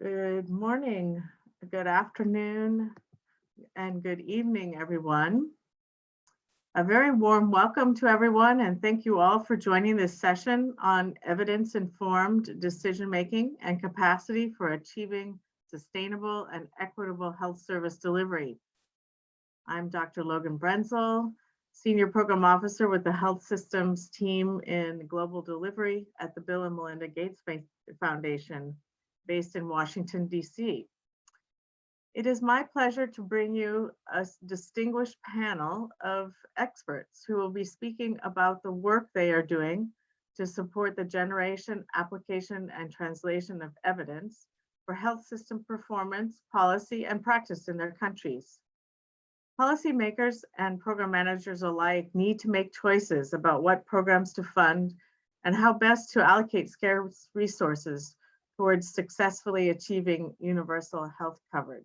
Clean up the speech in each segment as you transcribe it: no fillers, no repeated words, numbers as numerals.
Good morning, good afternoon, and good evening, everyone. A very warm welcome to everyone, and thank you all for joining this session on evidence-informed decision-making and capacity for achieving sustainable and equitable health service delivery. I'm Dr. Logan Brenzel, Senior Program Officer with the Health Systems team in Global Delivery at the Bill and Melinda Gates Foundation, based in Washington, D.C. It is my pleasure to bring you a distinguished panel of experts who will be speaking about the work they are doing to support the generation, application, and translation of evidence for health system performance, policy, and practice in their countries. Policymakers and program managers alike need to make choices about what programs to fund and how best to allocate scarce resources towards successfully achieving universal health coverage.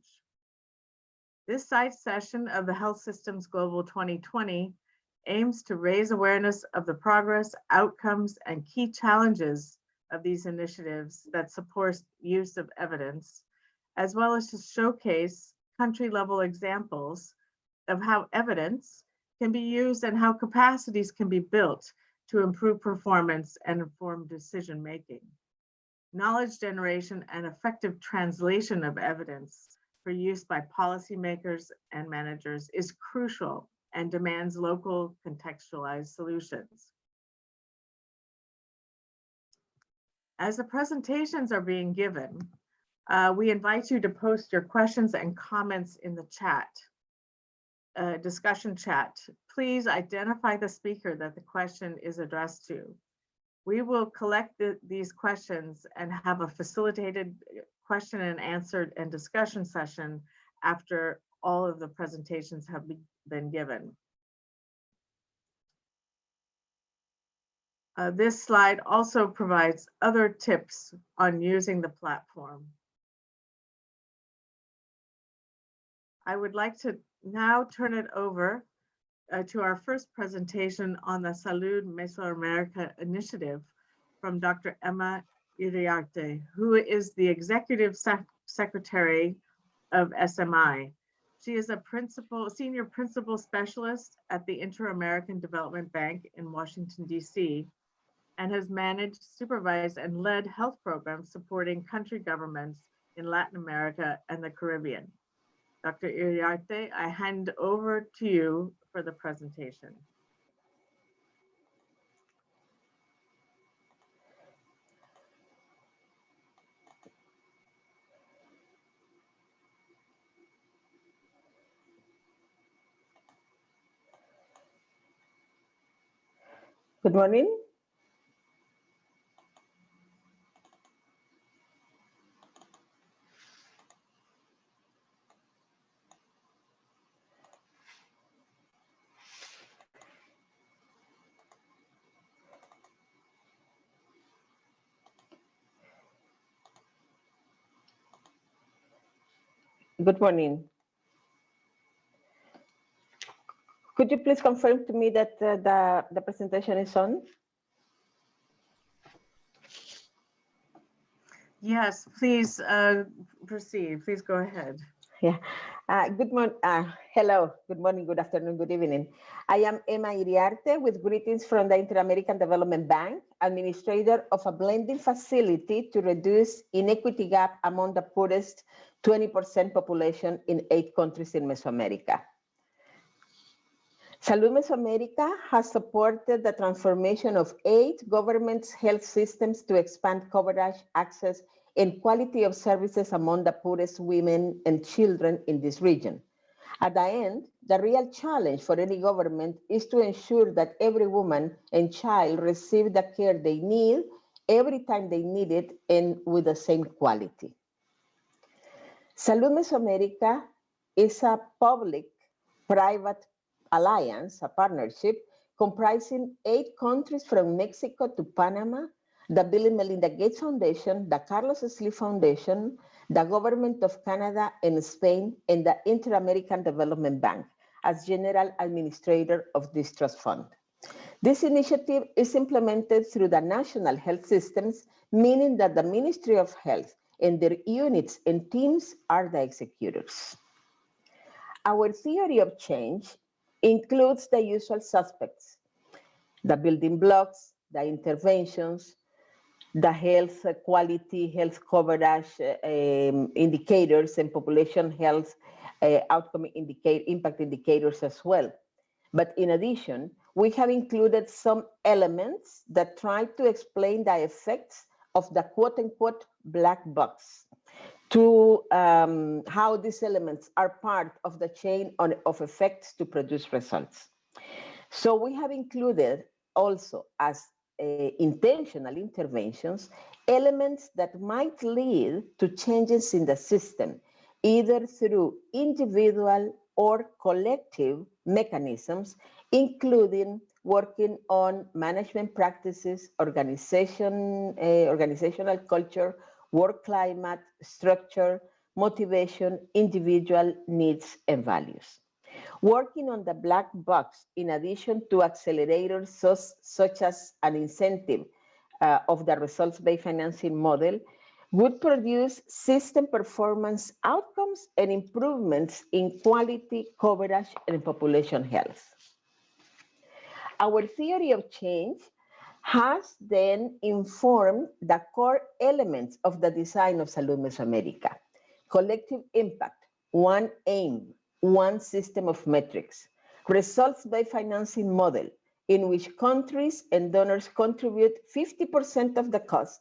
This side session of the Health Systems Global 2020 aims to raise awareness of the progress, outcomes, and key challenges of these initiatives that support use of evidence, as well as to showcase country-level examples of how evidence can be used and how capacities can be built to improve performance and inform decision-making. Knowledge generation and effective translation of evidence for use by policymakers and managers is crucial and demands local contextualized solutions. As the presentations are being given, we invite you to post your questions and comments in the chat, discussion chat. Please identify the speaker that the question is addressed to. We will collect these questions and have a facilitated question and answer and discussion session after all of the presentations have been given. This slide also provides other tips on using the platform. I would like to now turn it over to our first presentation on the Salud Meso-America Initiative from Dr. Emma Iriarte, who is the Executive Secretary of SMI. She is a senior principal specialist at the Inter-American Development Bank in Washington, D.C., and has managed, supervised, and led health programs supporting country governments in Latin America and the Caribbean. Dr. Iriarte, I hand over to you for the presentation. Good morning. Good morning. Could you please confirm to me that the presentation is on? Yes, please proceed. Please go ahead. Yeah. Good morning. Hello. Good morning. Good afternoon. Good evening. I am Emma Iriarte with greetings from the Inter-American Development Bank, administrator of a blending facility to reduce inequity gap among the poorest 20% population in 8 countries in Mesoamerica. Salud Mesoamerica has supported the transformation of 8 governments' health systems to expand coverage, access, and quality of services among the poorest women and children in this region. At the end, the real challenge for any government is to ensure that every woman and child receive the care they need every time they need it and with the same quality. Salud Mesoamerica is a public-private alliance, a partnership, comprising 8 countries from Mexico to Panama, the Bill and Melinda Gates Foundation, the Carlos Slim Foundation, the Government of Canada and Spain, and the Inter-American Development Bank as general administrator of this trust fund. This initiative is implemented through the national health systems, meaning that the Ministry of Health and their units and teams are the executors. Our theory of change includes the usual suspects, the building blocks, the interventions, the health quality, health coverage indicators, and population health outcome impact indicators as well. But in addition, we have included some elements that try to explain the effects of the quote-unquote black box, to how these elements are part of the chain of effects to produce results. So we have included also as intentional interventions, elements that might lead to changes in the system, either through individual or collective mechanisms, including working on management practices, organizational culture, work climate, structure, motivation, individual needs and values. Working on the black box, in addition to accelerators such as an incentive of the results-based financing model, would produce system performance outcomes and improvements in quality, coverage, and population health. Our theory of change has then informed the core elements of the design of Salud Mesoamérica. Collective impact, one aim, one system of metrics, results-based financing model in which countries and donors contribute 50% of the cost,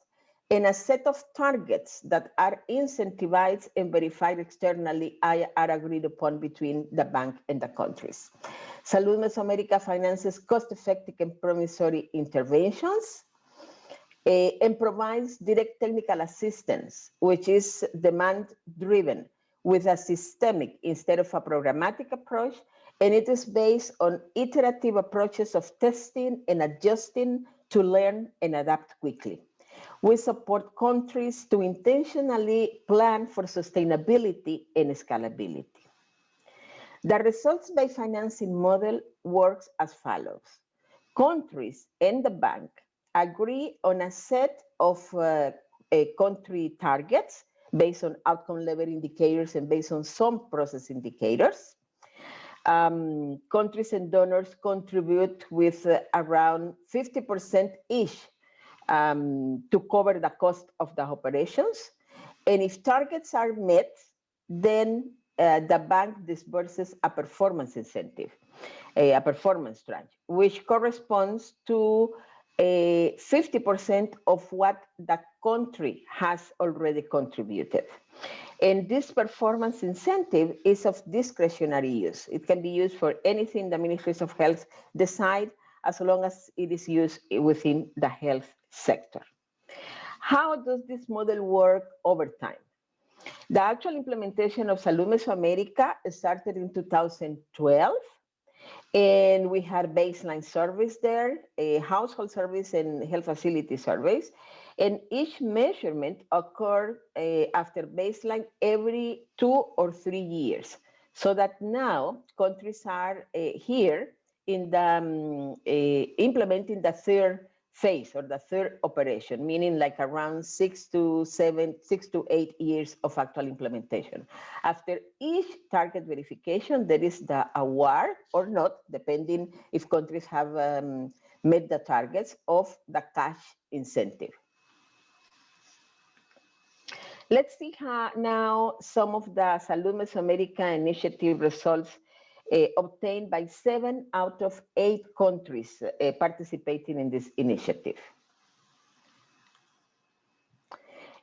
and a set of targets that are incentivized and verified externally are agreed upon between the bank and the countries. Salud Mesoamérica finances cost-effective and promissory interventions and provides direct technical assistance, which is demand-driven with a systemic instead of a programmatic approach, and it is based on iterative approaches of testing and adjusting to learn and adapt quickly. We support countries to intentionally plan for sustainability and scalability. The results-based financing model works as follows. Countries and the bank agree on a set of country targets based on outcome level indicators and based on some process indicators. Countries and donors contribute with around 50% each to cover the cost of the operations. And if targets are met, then the bank disburses a performance incentive, a performance tranche, which corresponds to 50% of what the country has already contributed. And this performance incentive is of discretionary use. It can be used for anything the Ministries of Health decide, as long as it is used within the health sector. How does this model work over time? The actual implementation of Salud Mesoamérica started in 2012, and we had baseline surveys there, a household surveys and health facility surveys, and each measurement occurred after baseline every 2 or 3 years, so that now countries are here in the implementing the third phase or the third operation, meaning like around 6 to 8 years of actual implementation. After each target verification, there is the award or not, depending if countries have met the targets of the cash incentive. Let's see how now some of the Salud Mesoamérica Initiative results obtained by 7 out of 8 countries participating in this initiative.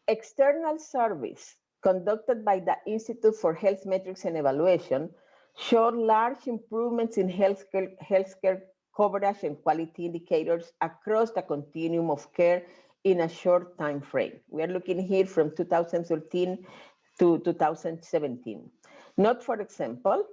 External surveys conducted by the Institute for Health Metrics and Evaluation showed large improvements in healthcare coverage and quality indicators across the continuum of care in a short time frame. We are looking here from 2013 to 2017. Note, for example,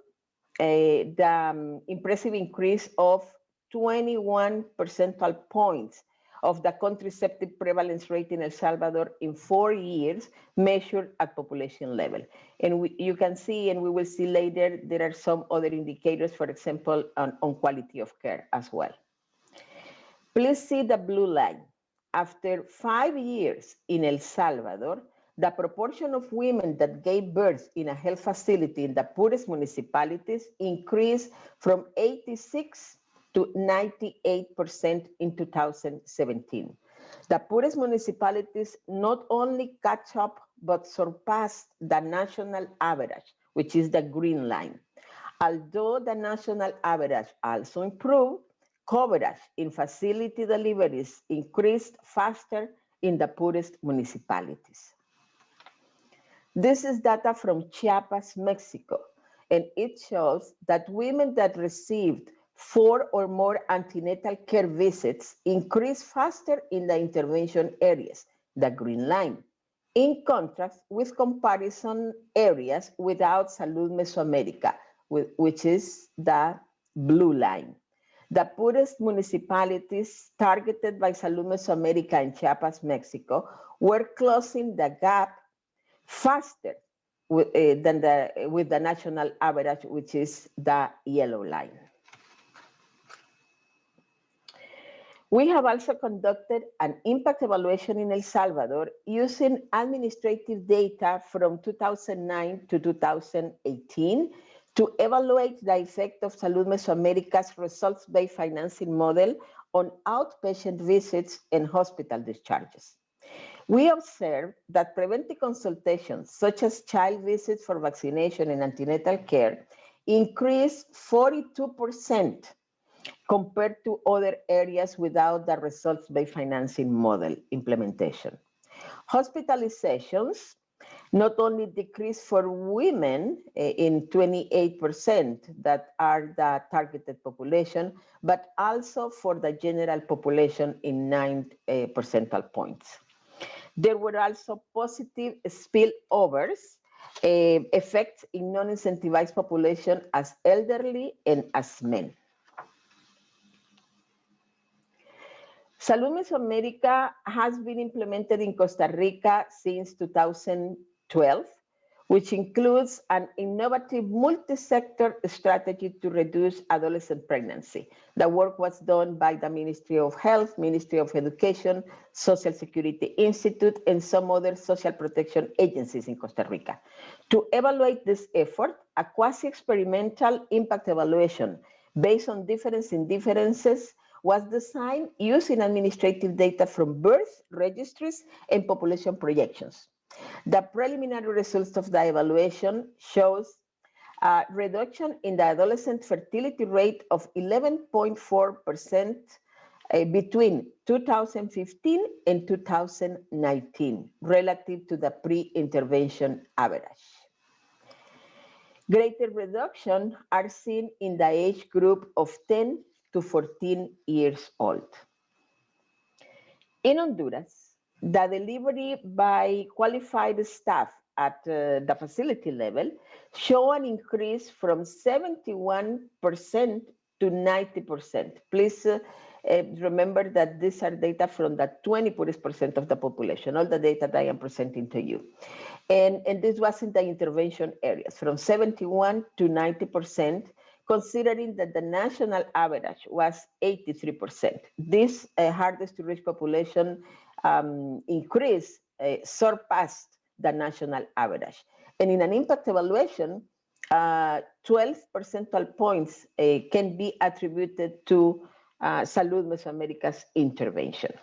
the impressive increase of 21 percentile points of the contraceptive prevalence rate in El Salvador in 4 years measured at population level. And you can see, and we will see later, there are some other indicators, for example, on quality of care as well. Please see the blue line. After 5 years in El Salvador, the proportion of women that gave birth in a health facility in the poorest municipalities increased from 86 to 98% in 2017. The poorest municipalities not only catch up, but surpassed the national average, which is the green line. Although the national average also improved, coverage in facility deliveries increased faster in the poorest municipalities. This is data from Chiapas, Mexico, and it shows that women that received 4 or more antenatal care visits increased faster in the intervention areas, the green line, in contrast with comparison areas without Salud Mesoamérica, which is the blue line. The poorest municipalities targeted by Salud Mesoamérica in Chiapas, Mexico, were closing the gap faster with the national average, which is the yellow line. We have also conducted an impact evaluation in El Salvador using administrative data from 2009 to 2018 to evaluate the effect of Salud Mesoamérica's results-based financing model on outpatient visits and hospital discharges. We observed that preventive consultations, such as child visits for vaccination and antenatal care, increased 42% compared to other areas without the results-based financing model implementation. Hospitalizations not only decreased for women in 28% that are the targeted population, but also for the general population in 9 percentile points. There were also positive spillovers effects in non-incentivized population as elderly and as men. Salud Mesoamérica has been implemented in Costa Rica since 2012, which includes an innovative multi-sector strategy to reduce adolescent pregnancy. The work was done by the Ministry of Health, Ministry of Education, Social Security Institute, and some other social protection agencies in Costa Rica. To evaluate this effort, a quasi-experimental impact evaluation based on difference in differences was designed using administrative data from birth registries and population projections. The preliminary results of the evaluation shows a reduction in the adolescent fertility rate of 11.4% between 2015 and 2019 relative to the pre-intervention average. Greater reduction are seen in the age group of 10 to 14 years old. In Honduras, the delivery by qualified staff at the facility level show an increase from 71% to 90%. Please remember that these are data from the 20 poorest percent of the population, all the data that I am presenting to you. And this was in the intervention areas, from 71 to 90%, considering that the national average was 83%. This hardest to reach population increase surpassed the national average. And in an impact evaluation, 12 percentile points can be attributed to Salud Mesoamérica's intervention.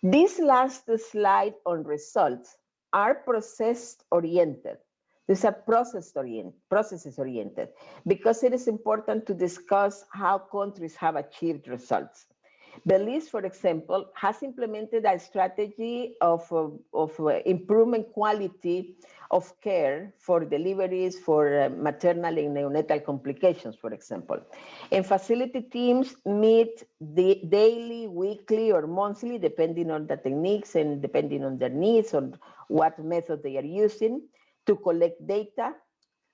This last slide on results are process-oriented. These are processes-oriented because it is important to discuss how countries have achieved results. Belize, for example, has implemented a strategy of improvement quality of care for deliveries for maternal and neonatal complications, for example. And facility teams meet daily, weekly, or monthly, depending on the techniques and depending on their needs or what method they are using, to collect data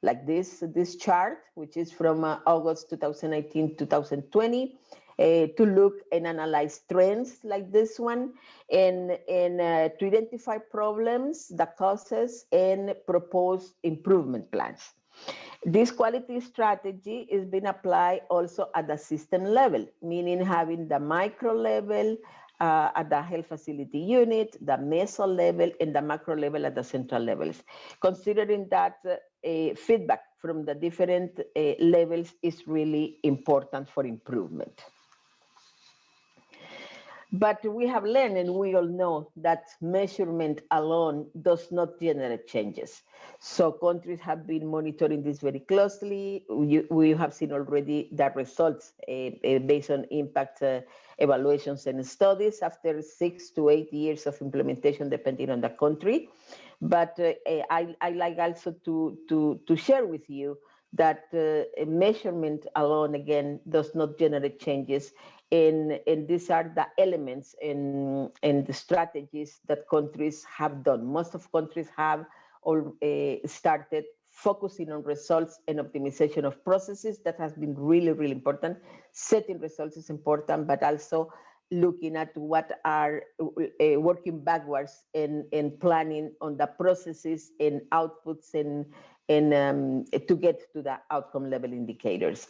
like this chart, which is from August 2019-2020, to look and analyze trends like this one, and to identify problems, the causes, and propose improvement plans. This quality strategy is being applied also at the system level, meaning having the micro level at the health facility unit, the meso level, and the macro level at the central levels. Considering that feedback from the different levels is really important for improvement. But we have learned, and we all know, that measurement alone does not generate changes. So countries have been monitoring this very closely. We have seen already the results based on impact evaluations and studies after 6 to 8 years of implementation, depending on the country. But I like also to share with you that measurement alone, again, does not generate changes. And these are the elements and the strategies that countries have done. Most of countries have started focusing on results and optimization of processes. That has been really, really important. Setting results is important, but also looking at what are working backwards and planning on the processes and outputs and to get to the outcome level indicators.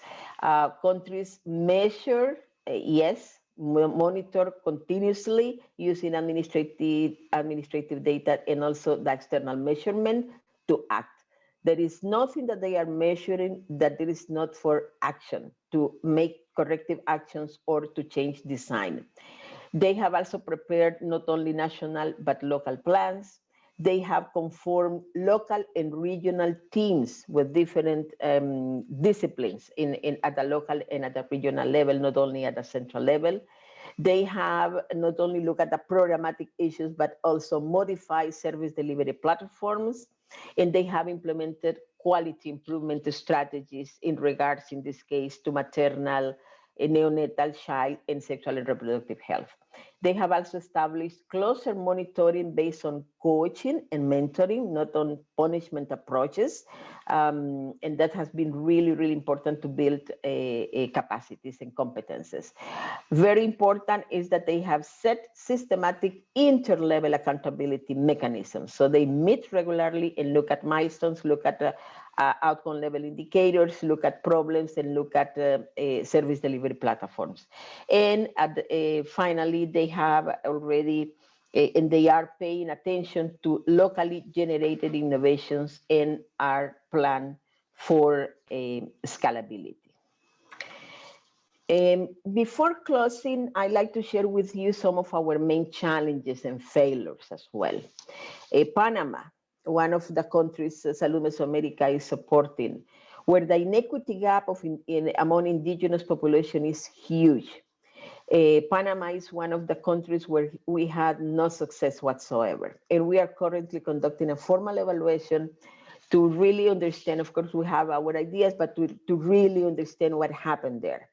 Countries measure, yes, monitor continuously using administrative data and also the external measurement to act. There is nothing that they are measuring that there is not for action, to make corrective actions or to change design. They have also prepared not only national but local plans. They have conformed local and regional teams with different disciplines at the local and at the regional level, not only at the central level. They have not only looked at the programmatic issues, but also modified service delivery platforms, and they have implemented quality improvement strategies in regards, in this case, to maternal, neonatal, child, and sexual and reproductive health. They have also established closer monitoring based on coaching and mentoring, not on punishment approaches. And that has been really, really important to build capacities and competences. Very important is that they have set systematic inter-level accountability mechanisms. So they meet regularly and look at milestones, look at outcome level indicators, look at problems, and look at service delivery platforms. And finally, they have already, and they are paying attention to locally generated innovations and are planned for scalability. Before closing, I'd like to share with you some of our main challenges and failures as well. Panama, one of the countries Salud Meso-America is supporting, where the inequity gap among indigenous population is huge. Panama is one of the countries where we had no success whatsoever. And we are currently conducting a formal evaluation to really understand. Of course, we have our ideas, but to really understand what happened there.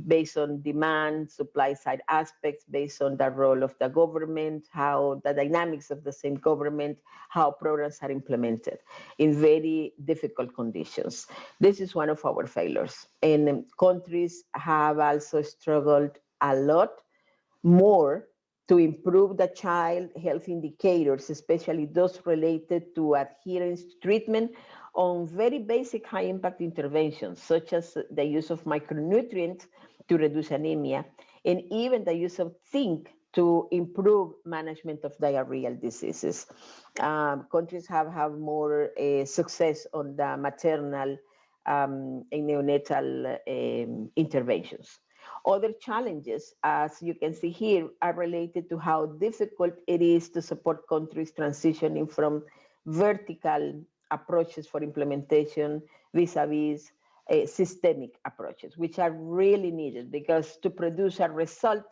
Based on demand, supply side aspects, based on the role of the government, how the dynamics of the same government, how programs are implemented in very difficult conditions. This is one of our failures. And countries have also struggled a lot more to improve the child health indicators, especially those related to adherence to treatment on very basic high impact interventions, such as the use of micronutrients to reduce anemia, and even the use of zinc to improve management of diarrheal diseases. Countries have more success on the maternal and neonatal interventions. Other challenges, as you can see here, are related to how difficult it is to support countries transitioning from vertical approaches for implementation vis-a-vis systemic approaches, which are really needed, because to produce a result,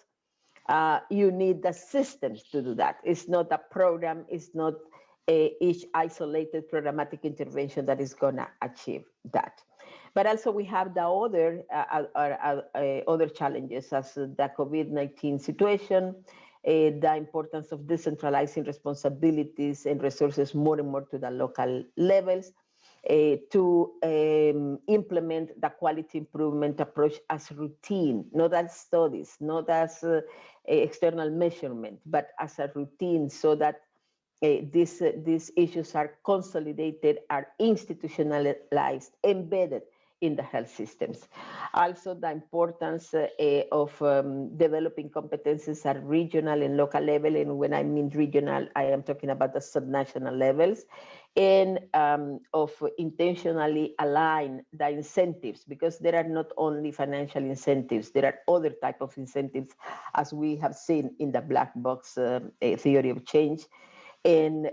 you need the systems to do that. It's not a program, it's not each isolated programmatic intervention that is gonna achieve that. But also we have the other challenges, as the COVID-19 situation, the importance of decentralizing responsibilities and resources more and more to the local levels, to implement the quality improvement approach as routine, not as studies, not as external measurement, but as a routine, so that these issues are consolidated, are institutionalized, embedded in the health systems. Also, the importance of developing competencies at regional and local level, and when I mean regional, I am talking about the subnational levels, and of intentionally align the incentives, because there are not only financial incentives, there are other type of incentives, as we have seen in the black box theory of change. And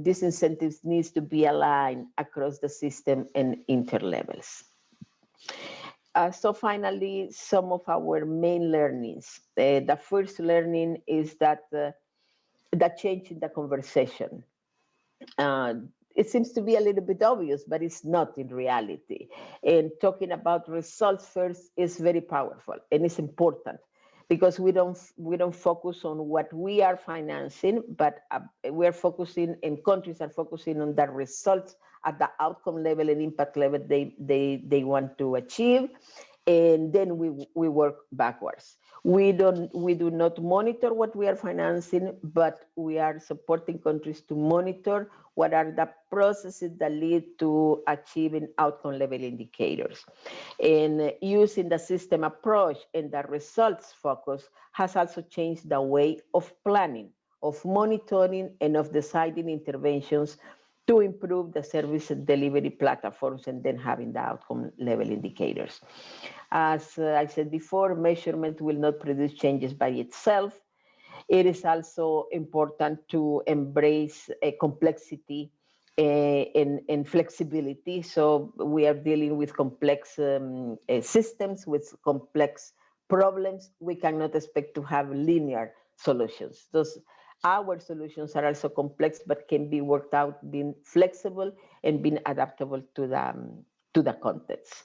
these incentives needs to be aligned across the system and interlevels. So finally, some of our main learnings. The first learning is that the change in the conversation. It seems to be a little bit obvious, but it's not in reality. And talking about results first is very powerful, and it's important, because we don't focus on what we are financing, but we're focusing, and countries are focusing on the results at the outcome level and impact level they want to achieve, and then we work backwards. We do not monitor what we are financing, but we are supporting countries to monitor what are the processes that lead to achieving outcome level indicators. And using the system approach and the results focus has also changed the way of planning, of monitoring, and of deciding interventions to improve the service delivery platforms, and then having the outcome level indicators. As I said before, measurement will not produce changes by itself. It is also important to embrace complexity and flexibility. So we are dealing with complex systems, with complex problems. We cannot expect to have linear solutions. Our solutions are also complex, but can be worked out, being flexible and being adaptable to the context.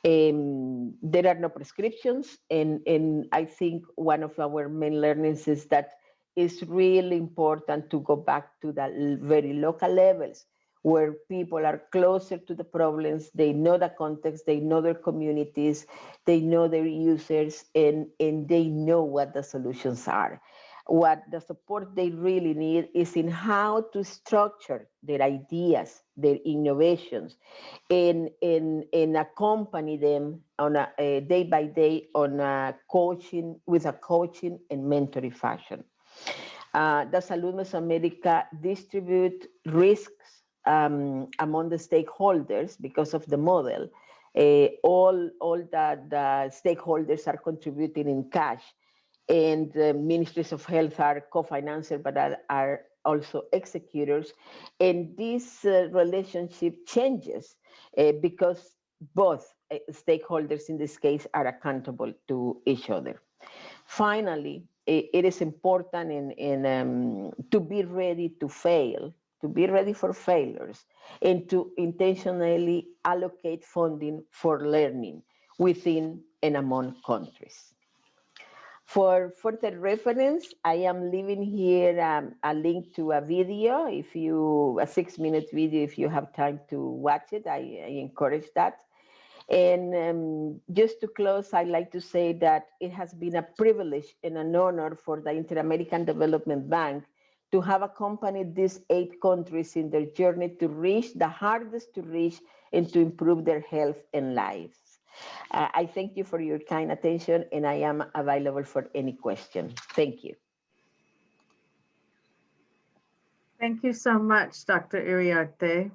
There are no prescriptions, and I think one of our main learnings is that it's really important to go back to the very local levels, where people are closer to the problems, they know the context, they know their communities, they know their users, and they know what the solutions are. What the support they really need is in how to structure their ideas, their innovations, and accompany them on a day by day on a coaching, with a coaching and mentoring fashion. The Salud Meso-America distribute risks among the stakeholders because of the model. All the stakeholders are contributing in cash, and ministries of health are co-financers, but are also executors. And this relationship changes because both stakeholders in this case are accountable to each other. Finally, it is important to be ready to fail, to be ready for failures, and to intentionally allocate funding for learning within and among countries. For further reference, I am leaving here a link to a video, a 6-minute video, if you have time to watch it, I encourage that. And just to close, I'd like to say that it has been a privilege and an honor for the Inter-American Development Bank to have accompanied these 8 countries in their journey to reach the hardest to reach and to improve their health and lives. I thank you for your kind attention, and I am available for any question. Thank you. Thank you so much, Dr. Iriarte.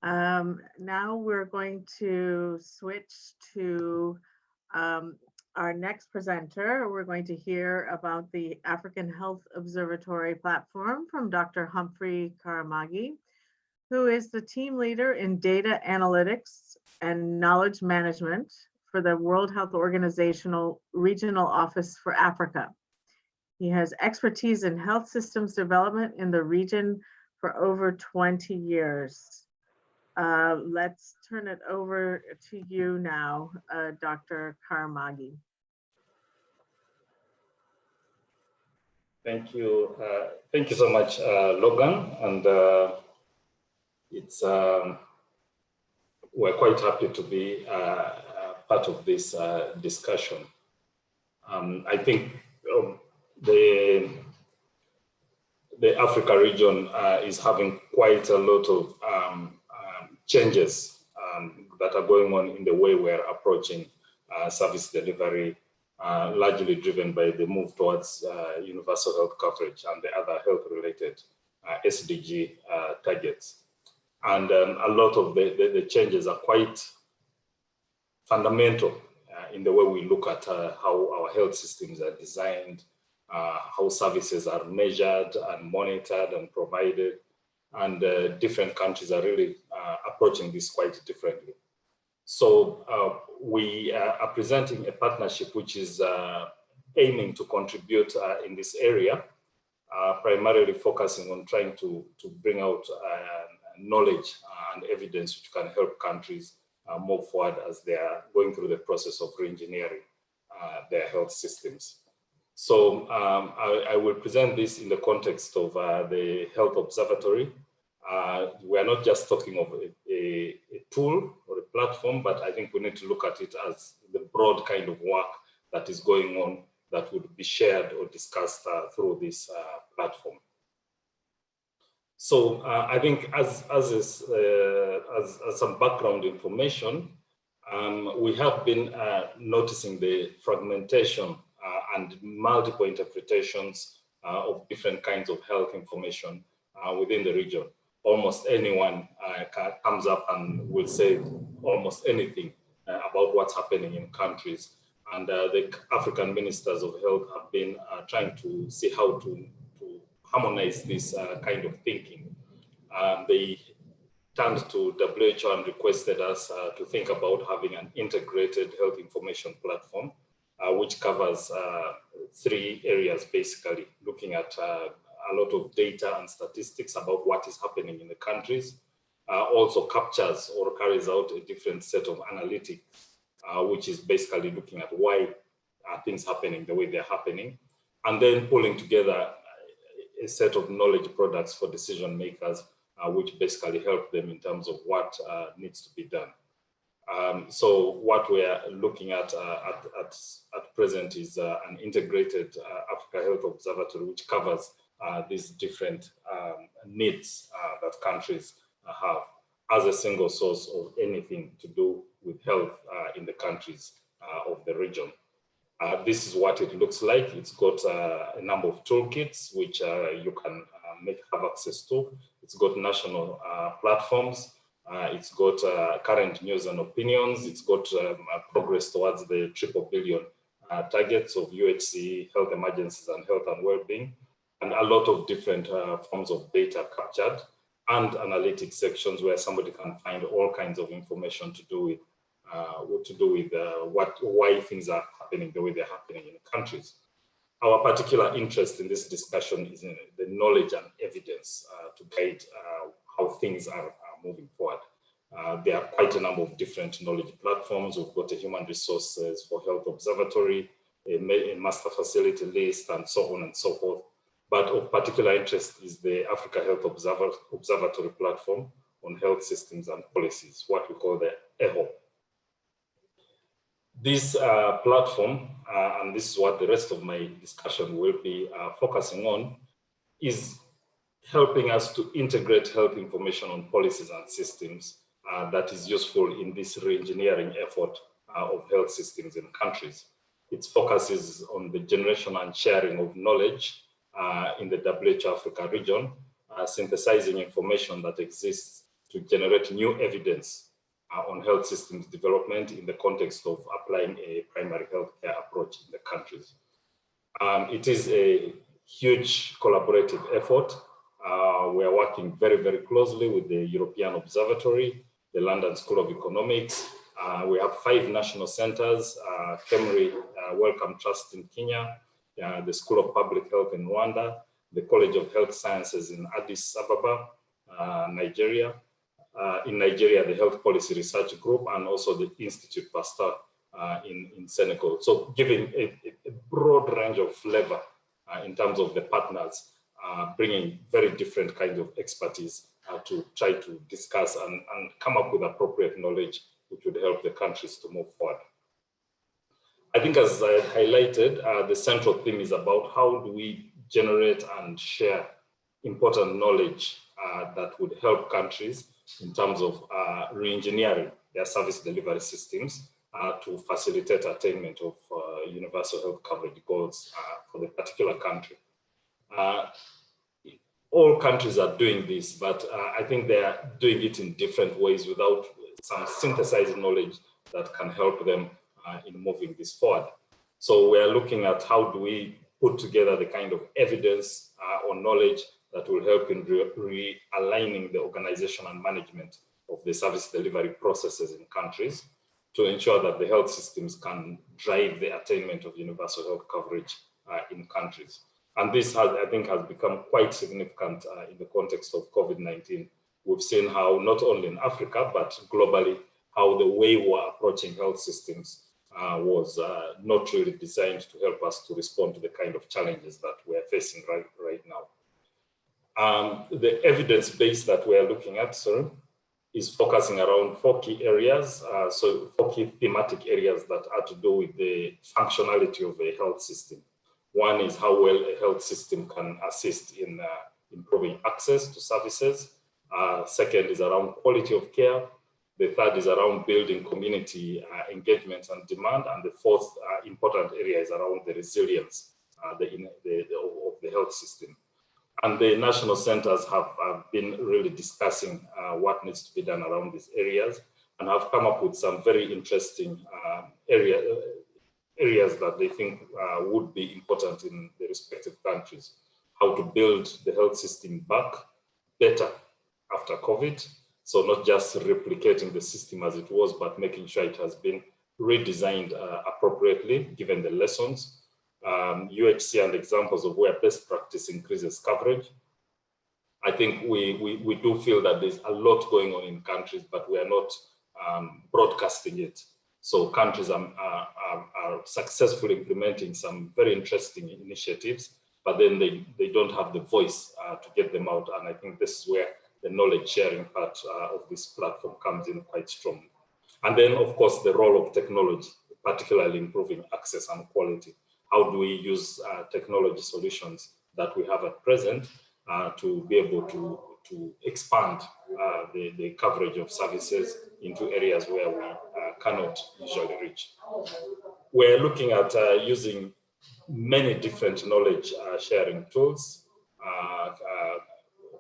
Now we're going to switch to our next presenter. We're going to hear about the African Health Observatory platform from Dr. Humphrey Karamagi, who is the team leader in data analytics and knowledge management for the World Health Organization Regional Office for Africa. He has expertise in health systems development in the region for over 20 years. Let's turn it over to you now, Dr. Karamagi. Thank you. Thank you so much, Logan. And we're quite happy to be part of this discussion. I think the Africa region is having quite a lot of changes that are going on in the way we're approaching service delivery, largely driven by the move towards universal health coverage and the other health-related SDG targets. And a lot of the changes are quite fundamental in the way we look at how our health systems are designed, how services are measured and monitored and provided, and different countries are really approaching this quite differently. So we are presenting a partnership which is aiming to contribute in this area, primarily focusing on trying to bring out knowledge and evidence which can help countries move forward as they are going through the process of re-engineering their health systems. So I will present this in the context of the Health Observatory. We are not just talking of a tool or a platform, but I think we need to look at it as the broad kind of work that is going on that would be shared or discussed through this platform. So I think as some background information, we have been noticing the fragmentation and multiple interpretations of different kinds of health information within the region. Almost anyone comes up and will say almost anything about what's happening in countries. And the African ministers of health have been trying to see how to harmonize this kind of thinking. They turned to WHO and requested us to think about having an integrated health information platform, which covers 3 areas, basically, looking at a lot of data and statistics about what is happening in the countries, also captures or carries out a different set of analytics, which is basically looking at why are things happening the way they're happening, and then pulling together a set of knowledge products for decision makers, which basically help them in terms of what needs to be done. So what we are looking at present is an integrated Africa Health Observatory, which covers these different needs that countries have as a single source of anything to do with health in the countries of the region. This is what it looks like. It's got a number of toolkits which you can have access to. It's got national platforms. It's got current news and opinions. It's got progress towards the 3 billion targets of UHC, health emergencies and health and well-being, and a lot of different forms of data captured, and analytics sections where somebody can find all kinds of information to do with why things are happening the way they're happening in countries. Our particular interest in this discussion is in the knowledge and evidence to guide how things are moving forward. There are quite a number of different knowledge platforms. We've got a human resources for health observatory, a master facility list, and so on and so forth. But of particular interest is the Africa Health Observatory platform on health systems and policies, what we call the EHOP. This platform, and this is what the rest of my discussion will be focusing on, is helping us to integrate health information on policies and systems that is useful in this re-engineering effort of health systems in countries. Its focus is on the generation and sharing of knowledge in the WHO Africa region, synthesizing information that exists to generate new evidence on health systems development in the context of applying a primary healthcare approach in the countries. It is a huge collaborative effort. We are working very, very closely with the European Observatory, the London School of Economics. We have 5 national centers, Kemri Wellcome Trust in Kenya, the School of Public Health in Rwanda, the College of Health Sciences in Addis Ababa, Nigeria. In Nigeria, the Health Policy Research Group, and also the Institute Pasteur in Senegal. So giving a broad range of flavor in terms of the partners, bringing very different kinds of expertise to try to discuss and come up with appropriate knowledge which would help the countries to move forward. I think as I highlighted, the central theme is about how do we generate and share important knowledge that would help countries in terms of re-engineering their service delivery systems to facilitate attainment of universal health coverage goals for the particular country. All countries are doing this, but I think they are doing it in different ways without some synthesized knowledge that can help them in moving this forward. So we are looking at how do we put together the kind of evidence or knowledge that will help in realigning the organization and management of the service delivery processes in countries to ensure that the health systems can drive the attainment of universal health coverage in countries. And this has, I think, has become quite significant in the context of COVID-19. We've seen how not only in Africa, but globally, how the way we're approaching health systems was not really designed to help us to respond to the kind of challenges that we're facing right now. The evidence base that we're looking at, is focusing around 4 key areas. So 4 key thematic areas that are to do with the functionality of a health system. One is how well a health system can assist in improving access to services. Second is around quality of care. The third is around building community engagement and demand. And the fourth important area is around the resilience of the health system. And the national centers have been really discussing what needs to be done around these areas and have come up with some very interesting areas that they think would be important in the respective countries. How to build the health system back better after COVID. So not just replicating the system as it was, but making sure it has been redesigned appropriately given the lessons. UHC and examples of where best practice increases coverage. I think we do feel that there's a lot going on in countries, but we are not broadcasting it. So countries are successfully implementing some very interesting initiatives, but then they don't have the voice to get them out. And I think this is where the knowledge sharing part of this platform comes in quite strongly. And then, of course, the role of technology, particularly improving access and quality. How do we use technology solutions that we have at present to be able to expand the coverage of services into areas where we cannot usually reach? We're looking at using many different knowledge sharing tools.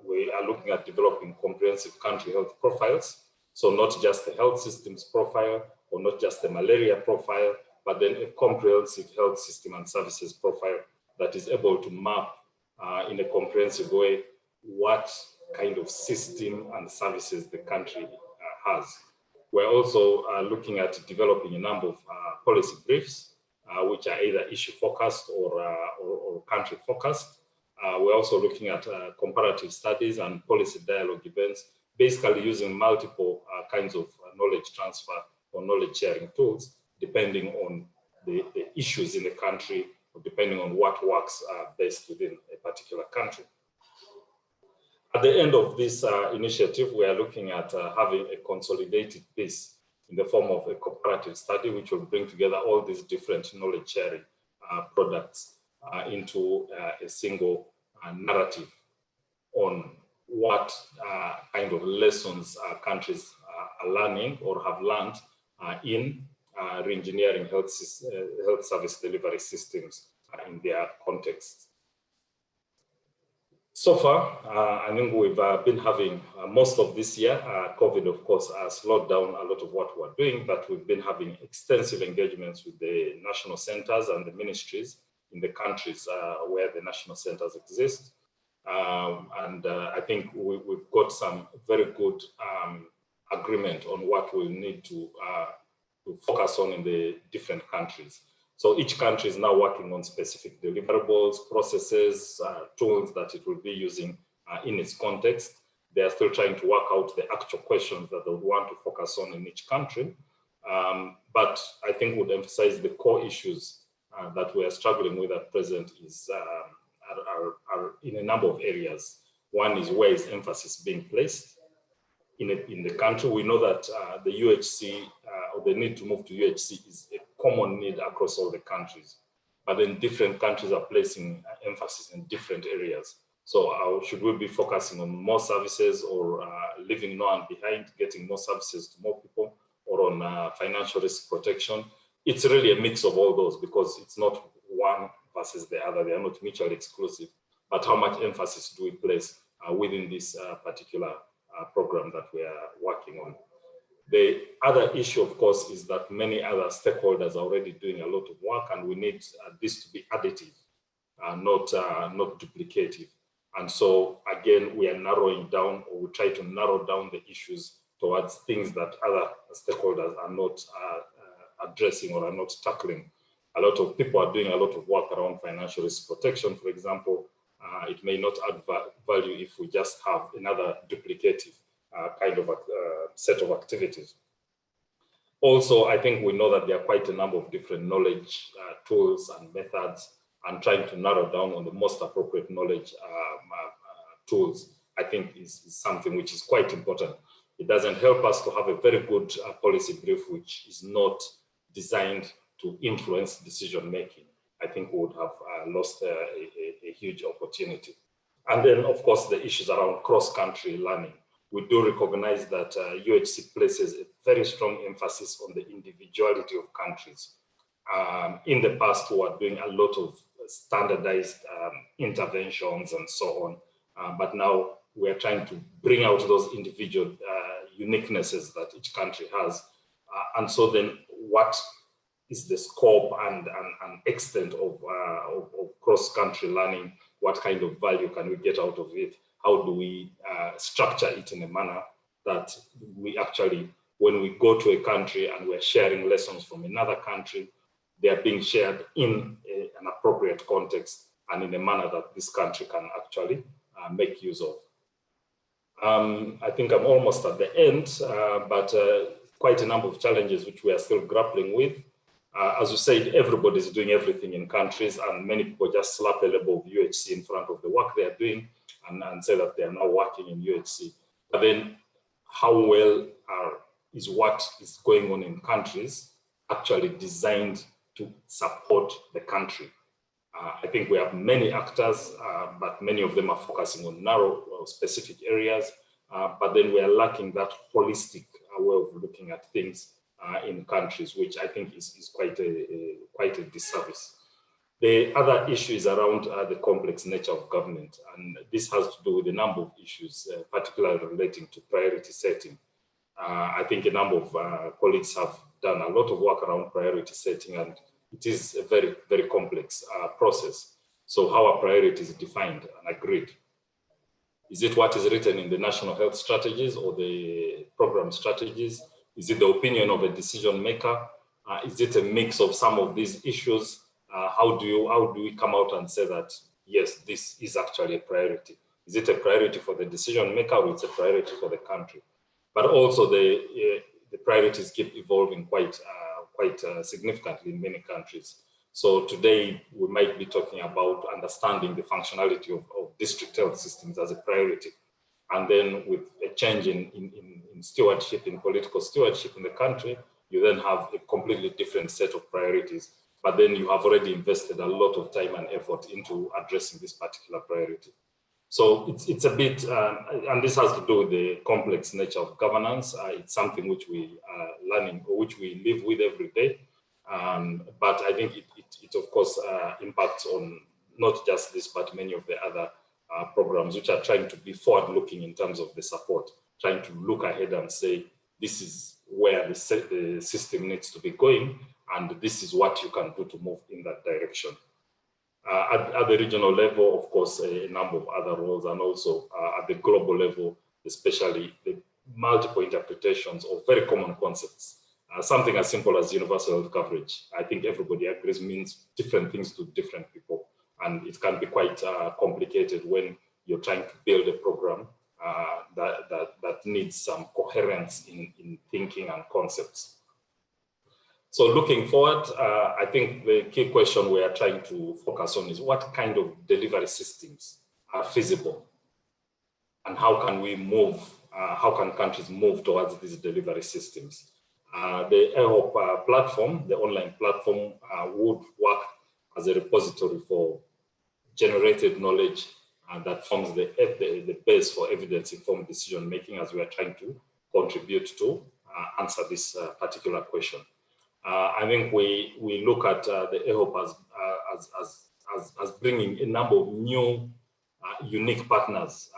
We are looking at developing comprehensive country health profiles. So not just the health systems profile or not just the malaria profile, but then a comprehensive health system and services profile that is able to map in a comprehensive way what kind of system and services the country has. We're also looking at developing a number of policy briefs, which are either issue focused or country focused. We're also looking at comparative studies and policy dialogue events, basically using multiple kinds of knowledge transfer or knowledge sharing tools, depending on the issues in the country, or depending on what works best within a particular country. At the end of this initiative, we are looking at having a consolidated piece in the form of a comparative study, which will bring together all these different knowledge sharing products into a single narrative on what kind of lessons countries are learning or have learned in re-engineering health service delivery systems in their context. So far, I think we've been having most of this year, COVID of course slowed down a lot of what we're doing, but we've been having extensive engagements with the national centers and the ministries in the countries where the national centers exist. I think we've got some very good agreement on what we need to focus on in the different countries. So each country is now working on specific deliverables, processes, tools that it will be using in its context. They are still trying to work out the actual questions that they would want to focus on in each country. But I think would emphasize the core issues that we are struggling with at present is are in a number of areas. One is where is emphasis being placed in the country. We know that the UHC or the need to move to UHC is a common need across all the countries, but then different countries are placing emphasis in different areas. So should we be focusing on more services or leaving no one behind, getting more services to more people, on financial risk protection. It's really a mix of all those, because it's not one versus the other. They are not mutually exclusive, but how much emphasis do we place within this particular program that we are working on. The other issue, of course, is that many other stakeholders are already doing a lot of work, and we need this to be additive, not duplicative. And so, again, we are narrowing down, or we try to narrow down the issues towards things that other stakeholders are not addressing or are not tackling. A lot of people are doing a lot of work around financial risk protection, for example. It may not add value if we just have another duplicative kind of set of activities. Also, I think we know that there are quite a number of different knowledge tools and methods, and trying to narrow down on the most appropriate knowledge tools, I think is something which is quite important. It doesn't help us to have a very good policy brief which is not designed to influence decision-making. I think we would have lost a huge opportunity. And then, of course, the issues around cross-country learning. We do recognize that UHC places a very strong emphasis on the individuality of countries. In the past, we were doing a lot of standardized interventions and so on, but now we are trying to bring out those individual uniquenesses that each country has. And so then what is the scope and extent of cross-country learning? What kind of value can we get out of it? How do we structure it in a manner that we actually, when we go to a country and we're sharing lessons from another country, they are being shared in an appropriate context and in a manner that this country can actually make use of. I think I'm almost at the end, but quite a number of challenges which we are still grappling with. As you said, everybody is doing everything in countries, and many people just slap a label of UHC in front of the work they are doing and say that they are now working in UHC. But then how well is what is going on in countries actually designed to support the country? I think we have many actors, but many of them are focusing on narrow or specific areas, but then we are lacking that holistic way of looking at things in countries, which I think is quite a disservice. The other issue is around the complex nature of government, and this has to do with a number of issues, particularly relating to priority setting. I think a number of colleagues have done a lot of work around priority setting, and it is a very, very complex process. So how are priorities defined and agreed? Is it what is written in the national health strategies or the program strategies? Is it the opinion of a decision maker? Is it a mix of some of these issues? How do we come out and say that, yes, this is actually a priority? Is it a priority for the decision maker, or it's a priority for the country? But also the priorities keep evolving quite significantly in many countries. So today we might be talking about understanding the functionality of district health systems as a priority. And then with a change in stewardship, in political stewardship in the country, you then have a completely different set of priorities. But then you have already invested a lot of time and effort into addressing this particular priority. So it's a bit, and this has to do with the complex nature of governance. It's something which we are learning, or which we live with every day. But I think it of course impacts on not just this, but many of the other programs which are trying to be forward-looking in terms of the support, trying to look ahead and say, this is where the system needs to be going, and this is what you can do to move in that direction. At the regional level, of course, a number of other roles, and also at the global level, especially the multiple interpretations of very common concepts. Something as simple as universal health coverage, I think everybody agrees means different things to different people. And it can be quite complicated when you're trying to build a program that needs some coherence in thinking and concepts. So looking forward, I think the key question we are trying to focus on is what kind of delivery systems are feasible, and how can we move, how can countries move towards these delivery systems? The EHOP platform, the online platform, would work as a repository for generated knowledge that forms the base for evidence-informed decision-making, as we are trying to contribute to. answer this particular question. I think we look at the EHOP as bringing a number of new unique partners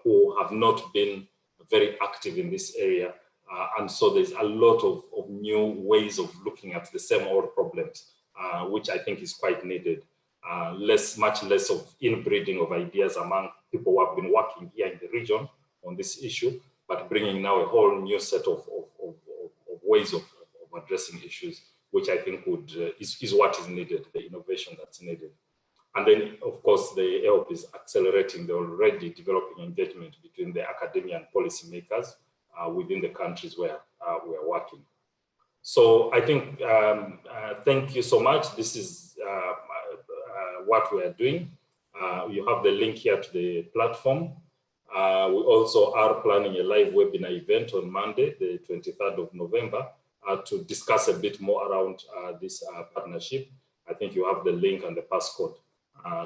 who have not been very active in this area. And so there's a lot of new ways of looking at the same old problems, which I think is quite needed. Much less of inbreeding of ideas among people who have been working here in the region on this issue, but bringing now a whole new set of ways of addressing issues, which I think is what is needed, the innovation that's needed. And then, of course, the EHOP is accelerating the already developing engagement between the academia and policymakers within the countries where we are working. So I think, thank you so much. This is what we are doing. You have the link here to the platform. We also are planning a live webinar event on Monday, the 23rd of November, to discuss a bit more around this partnership. I think you have the link and the passcode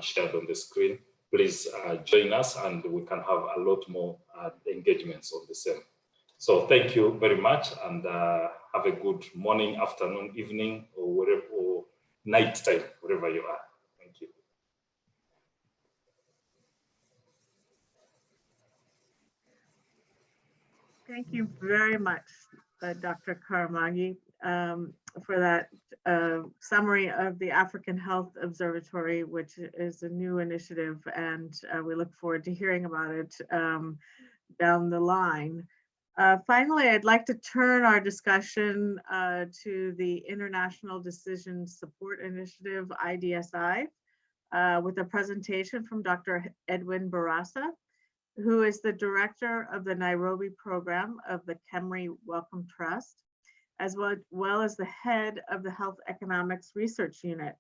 shared on the screen. Please join us and we can have a lot more engagements on the same. So thank you very much and have a good morning, afternoon, evening, or wherever, or night time, wherever you are. Thank you. Thank you very much, Dr. Karamagi, for that summary of the African Health Observatory, which is a new initiative, and we look forward to hearing about it down the line. Finally, I'd like to turn our discussion to the International Decision Support Initiative, IDSI, with a presentation from Dr. Edwin Barasa, who is the director of the Nairobi program of the Kemri Wellcome Trust, as well as the head of the Health Economics Research Unit.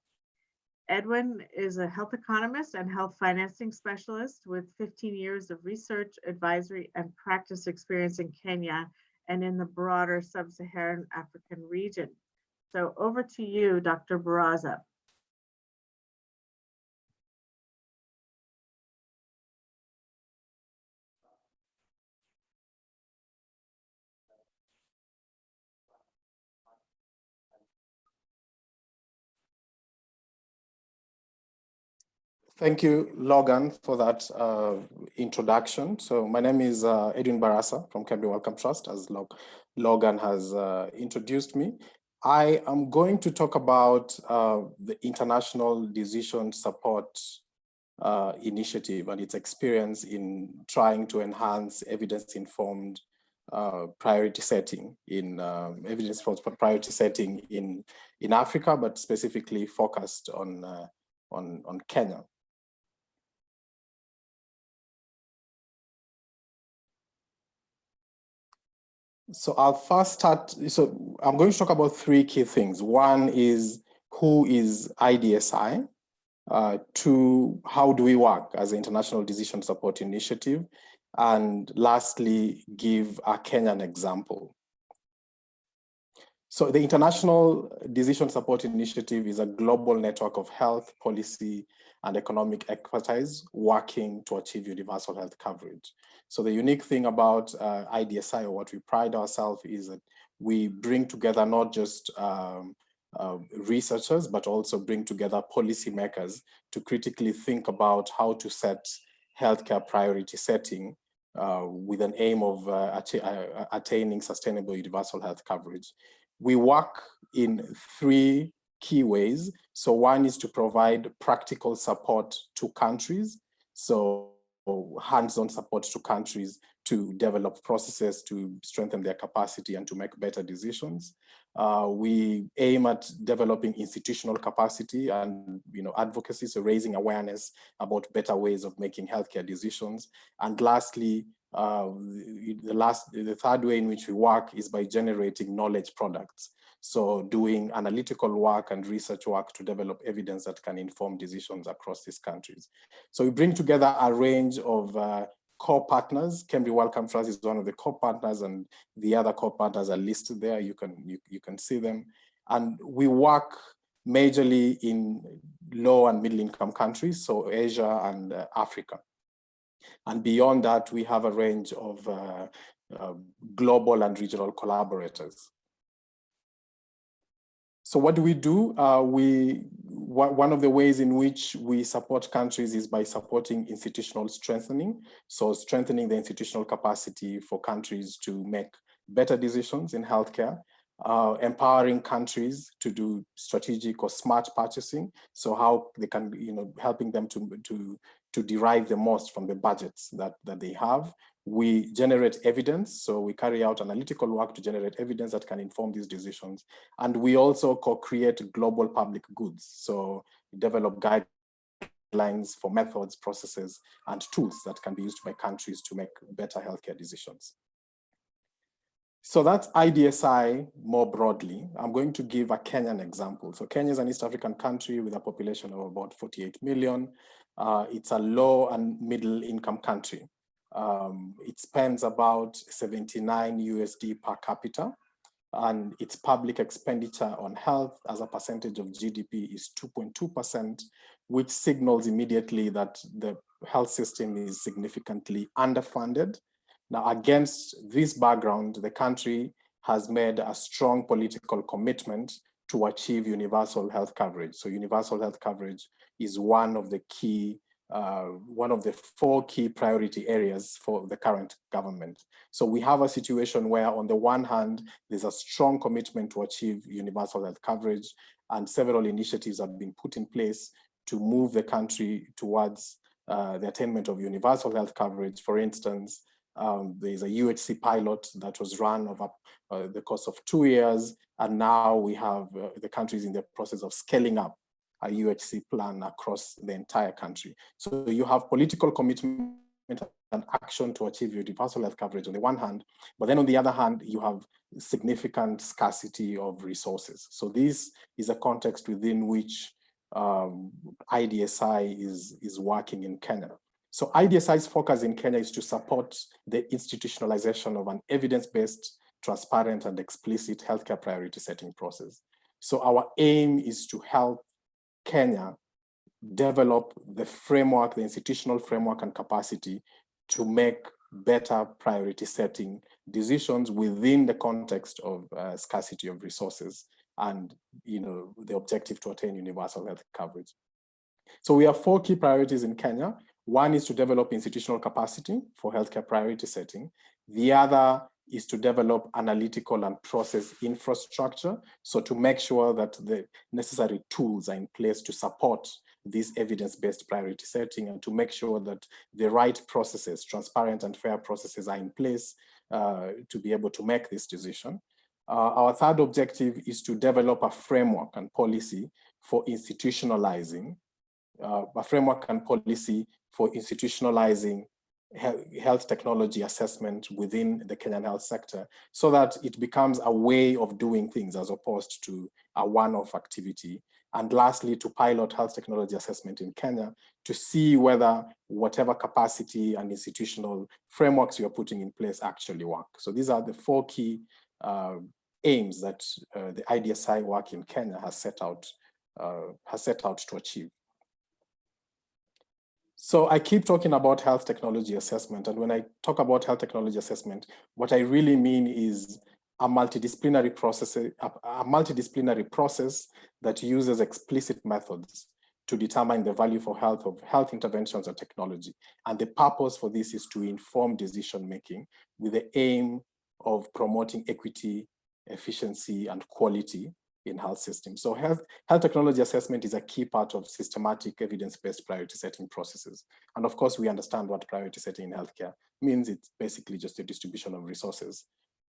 Edwin is a health economist and health financing specialist with 15 years of research, advisory, and practice experience in Kenya and in the broader sub-Saharan African region. So over to you, Dr. Barasa. Thank you, Logan, for that introduction. So my name is Edwin Barasa from Kemri Wellcome Trust, as Logan has introduced me. I am going to talk about the International Decision Support Initiative and its experience in trying to enhance evidence-informed priority setting in in Africa, but specifically focused on Kenya. So I'll first start, so I'm going to talk about three key things. One is, who is IDSI? Two, how do we work as an International Decision Support Initiative? And lastly, give a Kenyan example. So the International Decision Support Initiative is a global network of health, policy, and economic expertise working to achieve universal health coverage. So the unique thing about IDSI, or what we pride ourselves, is that we bring together not just researchers, but also bring together policymakers to critically think about how to set healthcare priority setting with an aim of attaining sustainable universal health coverage. We work in three key ways. So one is to provide practical support to countries. So hands-on support to countries to develop processes to strengthen their capacity and to make better decisions. We aim at developing institutional capacity and advocacy, so raising awareness about better ways of making healthcare decisions. And lastly, the third way in which we work is by generating knowledge products. So doing analytical work and research work to develop evidence that can inform decisions across these countries. So we bring together a range of core partners. Kemri Wellcome Trust is one of the core partners, and the other core partners are listed there. You can see them. And we work majorly in low and middle income countries, so Asia and Africa. And beyond that, we have a range of global and regional collaborators. So what do? One of the ways in which we support countries is by supporting institutional strengthening. So strengthening the institutional capacity for countries to make better decisions in healthcare, empowering countries to do strategic or smart purchasing. So how they can, helping them to derive the most from the budgets that they have. We generate evidence, so we carry out analytical work to generate evidence that can inform these decisions. And we also co-create global public goods, so develop guidelines for methods, processes, and tools that can be used by countries to make better healthcare decisions. So that's IDSI more broadly. I'm going to give a Kenyan example. So Kenya is an East African country with a population of about 48 million. It's a low and middle income country. It spends about 79 USD per capita, and its public expenditure on health as a percentage of GDP is 2.2%, which signals immediately that the health system is significantly underfunded. Now, against this background, the country has made a strong political commitment to achieve universal health coverage. So universal health coverage is one of the 4 key priority areas for the current government. So we have a situation where on the one hand, there's a strong commitment to achieve universal health coverage, and several initiatives have been put in place to move the country towards the attainment of universal health coverage. For instance, there's a UHC pilot that was run over the course of 2 years, and now we have the country is in the process of scaling up a UHC plan across the entire country. So you have political commitment and action to achieve universal health coverage on the one hand, but then on the other hand, you have significant scarcity of resources. So this is a context within which IDSI is working in Kenya. So IDSI's focus in Kenya is to support the institutionalization of an evidence-based, transparent, and explicit healthcare priority setting process. So our aim is to help Kenya develop the framework, the institutional framework and capacity to make better priority setting decisions within the context of scarcity of resources and the objective to attain universal health coverage. So we have 4 key priorities in Kenya. One is to develop institutional capacity for healthcare priority setting. The other is to develop analytical and process infrastructure. So to make sure that the necessary tools are in place to support this evidence-based priority setting, and to make sure that the right processes, transparent and fair processes, are in place to be able to make this decision. Our third objective is to develop a framework and policy for institutionalizing health technology assessment within the Kenyan health sector, so that it becomes a way of doing things as opposed to a one-off activity. And lastly, to pilot health technology assessment in Kenya to see whether whatever capacity and institutional frameworks we are putting in place actually work. So these are the 4 key aims that the IDSI work in Kenya has set out to achieve. So I keep talking about health technology assessment. And when I talk about health technology assessment, what I really mean is a multidisciplinary process that uses explicit methods to determine the value for health of health interventions and technology. And the purpose for this is to inform decision-making with the aim of promoting equity, efficiency, and quality in health systems. So health technology assessment is a key part of systematic evidence-based priority setting processes. And of course, we understand what priority setting in healthcare means. It's basically just a distribution of resources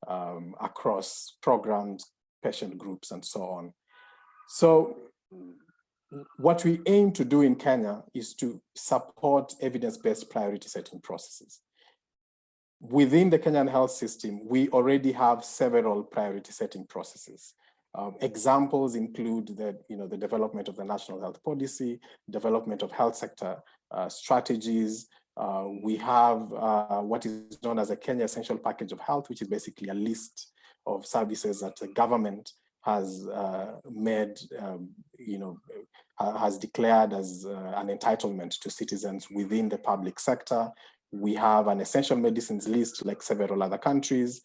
across programs, patient groups, and so on. So what we aim to do in Kenya is to support evidence-based priority setting processes. Within the Kenyan health system, we already have several priority setting processes. Examples include the development of the national health policy, development of health sector strategies. We have what is known as a Kenya Essential Package of Health, which is basically a list of services that the government has has declared as an entitlement to citizens within the public sector. We have an essential medicines list like several other countries.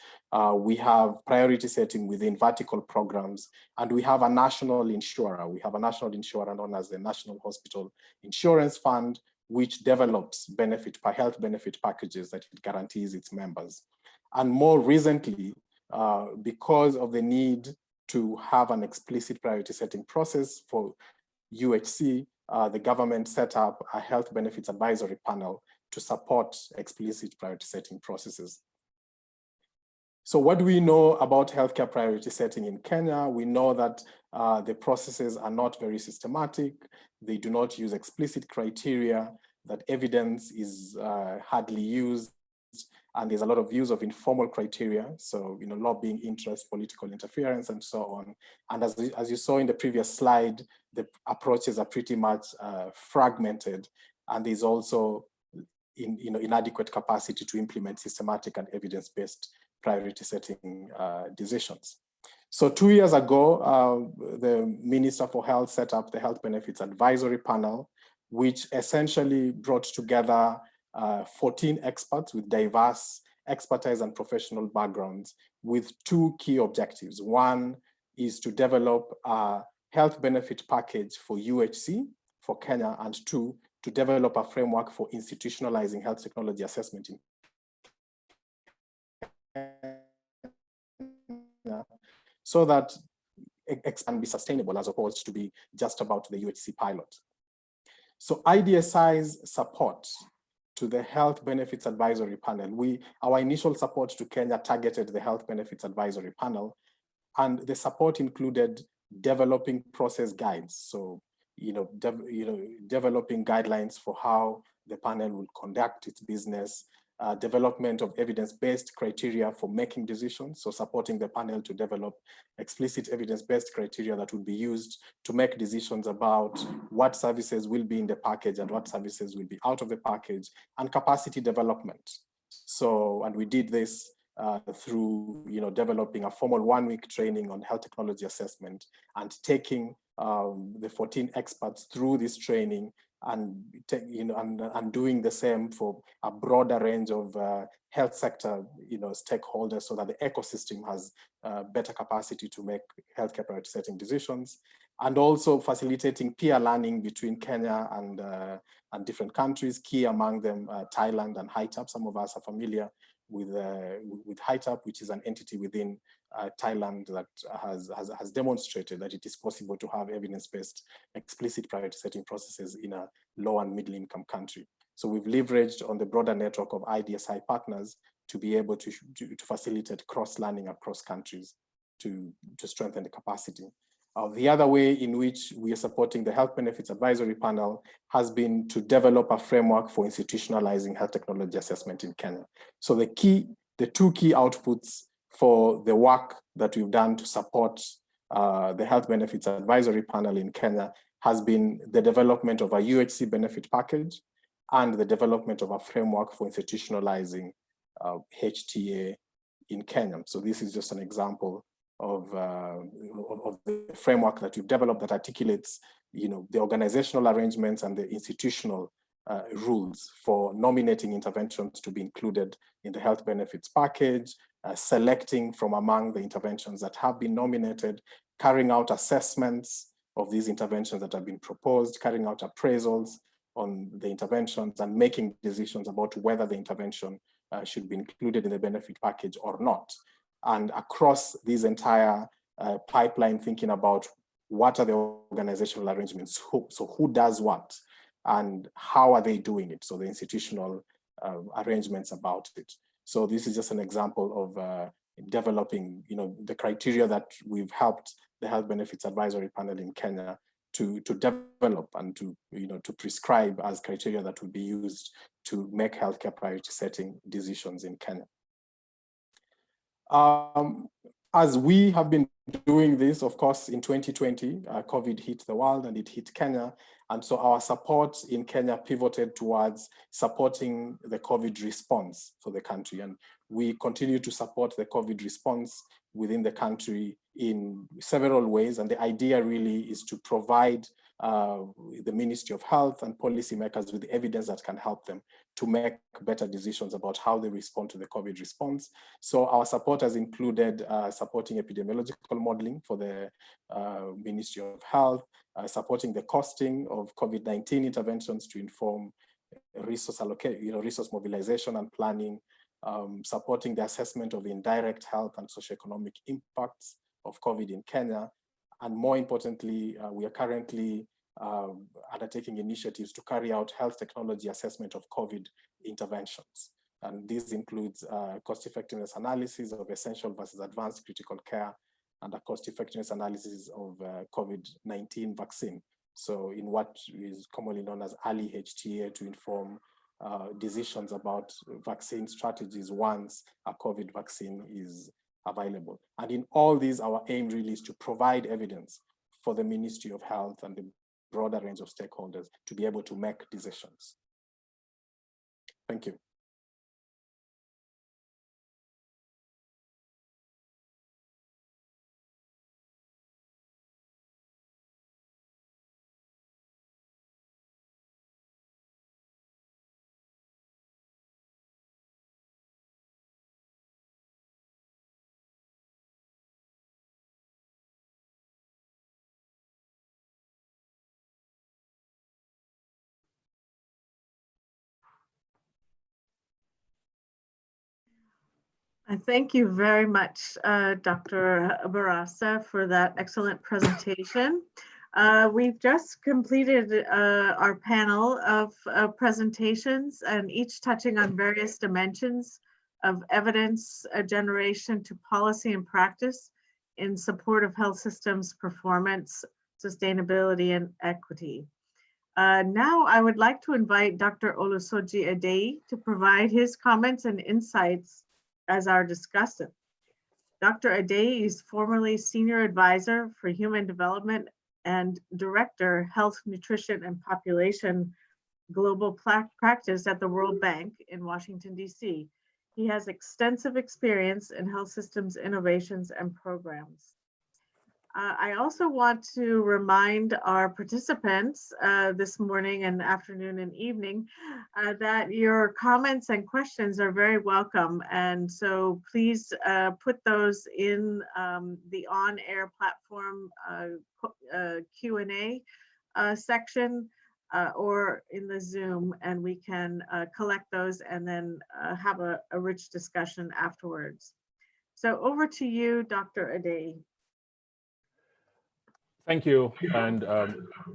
We have priority setting within vertical programs, and we have a national insurer. We have a national insurer known as the National Hospital Insurance Fund, which develops health benefit packages that it guarantees its members. And more recently, because of the need to have an explicit priority setting process for UHC, the government set up a health benefits advisory panel to support explicit priority setting processes. So what do we know about healthcare priority setting in Kenya? We know that the processes are not very systematic. They do not use explicit criteria, that evidence is hardly used, and there's a lot of use of informal criteria. So, lobbying interest, political interference, and so on. And as you saw in the previous slide, the approaches are pretty much fragmented, and there's also inadequate capacity to implement systematic and evidence-based priority setting decisions. So 2 years ago, the Minister for Health set up the Health Benefits Advisory Panel, which essentially brought together 14 experts with diverse expertise and professional backgrounds with two key objectives. One is to develop a health benefit package for UHC for Kenya, and two, to develop a framework for institutionalizing health technology assessment in Kenya, so that it can be sustainable as opposed to be just about the UHC pilot. So IDSI's support to the Health Benefits Advisory Panel, our initial support to Kenya targeted the Health Benefits Advisory Panel, and the support included developing process guides. So, developing guidelines for how the panel will conduct its business, development of evidence-based criteria for making decisions. So supporting the panel to develop explicit evidence-based criteria that would be used to make decisions about what services will be in the package and what services will be out of the package, and capacity development. So, and we did this through developing a formal one-week training on health technology assessment and taking the 14 experts through this training and doing the same for a broader range of health sector stakeholders, so that the ecosystem has better capacity to make healthcare priority setting decisions, and also facilitating peer learning between Kenya and different countries, key among them Thailand and HITAP. Some of us are familiar with HITAP, which is an entity within Thailand that has demonstrated that it is possible to have evidence-based explicit priority setting processes in a low and middle income country. So we've leveraged on the broader network of IDSI partners to be able to facilitate cross-learning across countries to strengthen the capacity. The other way in which we are supporting the Health Benefits Advisory Panel has been to develop a framework for institutionalizing health technology assessment in Kenya. So the two key outputs for the work that we've done to support the Health Benefits Advisory Panel in Kenya has been the development of a UHC benefit package and the development of a framework for institutionalizing HTA in Kenya. So this is just an example of the framework that we've developed that articulates, the organizational arrangements and the institutional rules for nominating interventions to be included in the health benefits package, selecting from among the interventions that have been nominated, carrying out assessments of these interventions that have been proposed, carrying out appraisals on the interventions, and making decisions about whether the intervention should be included in the benefit package or not. And across this entire pipeline, thinking about what are the organizational arrangements, so who does what, and how are they doing it? So the institutional arrangements about it. So this is just an example of developing, the criteria that we've helped the Health Benefits Advisory Panel in Kenya to develop and to prescribe as criteria that would be used to make healthcare priority setting decisions in Kenya. As we have been doing this, of course, in 2020, COVID hit the world and it hit Kenya. And so our support in Kenya pivoted towards supporting the COVID response for the country. And we continue to support the COVID response within the country in several ways. And the idea really is to provide the Ministry of Health and policymakers with the evidence that can help them to make better decisions about how they respond to the COVID response. So our support has included supporting epidemiological modeling for the Ministry of Health, supporting the costing of COVID-19 interventions to inform resource resource mobilization and planning, supporting the assessment of indirect health and socioeconomic impacts of COVID in Kenya. And more importantly, we are currently undertaking initiatives to carry out health technology assessment of COVID interventions. And this includes cost effectiveness analysis of essential versus advanced critical care and a cost effectiveness analysis of COVID-19 vaccine. So in what is commonly known as early HTA to inform decisions about vaccine strategies once a COVID vaccine is available. And in all these, our aim really is to provide evidence for the Ministry of Health and the broader range of stakeholders to be able to make decisions. Thank you. Thank you very much, Dr. Barasa, for that excellent presentation. We've just completed our panel of presentations, and each touching on various dimensions of evidence generation to policy and practice in support of health systems performance, sustainability, and equity. Now I would like to invite Dr. Olusoji Adeyi to provide his comments and insights as our discussant. Dr. Adeyi is formerly Senior Advisor for Human Development and Director, Health, Nutrition, and Population Global Practice at the World Bank in Washington, D.C. He has extensive experience in health systems innovations and programs. I also want to remind our participants this morning and afternoon and evening that your comments and questions are very welcome. And so please put those in the on-air platform Q&A section or in the Zoom, and we can collect those and then have a rich discussion afterwards. So over to you, Dr. Adeyi. Thank you, and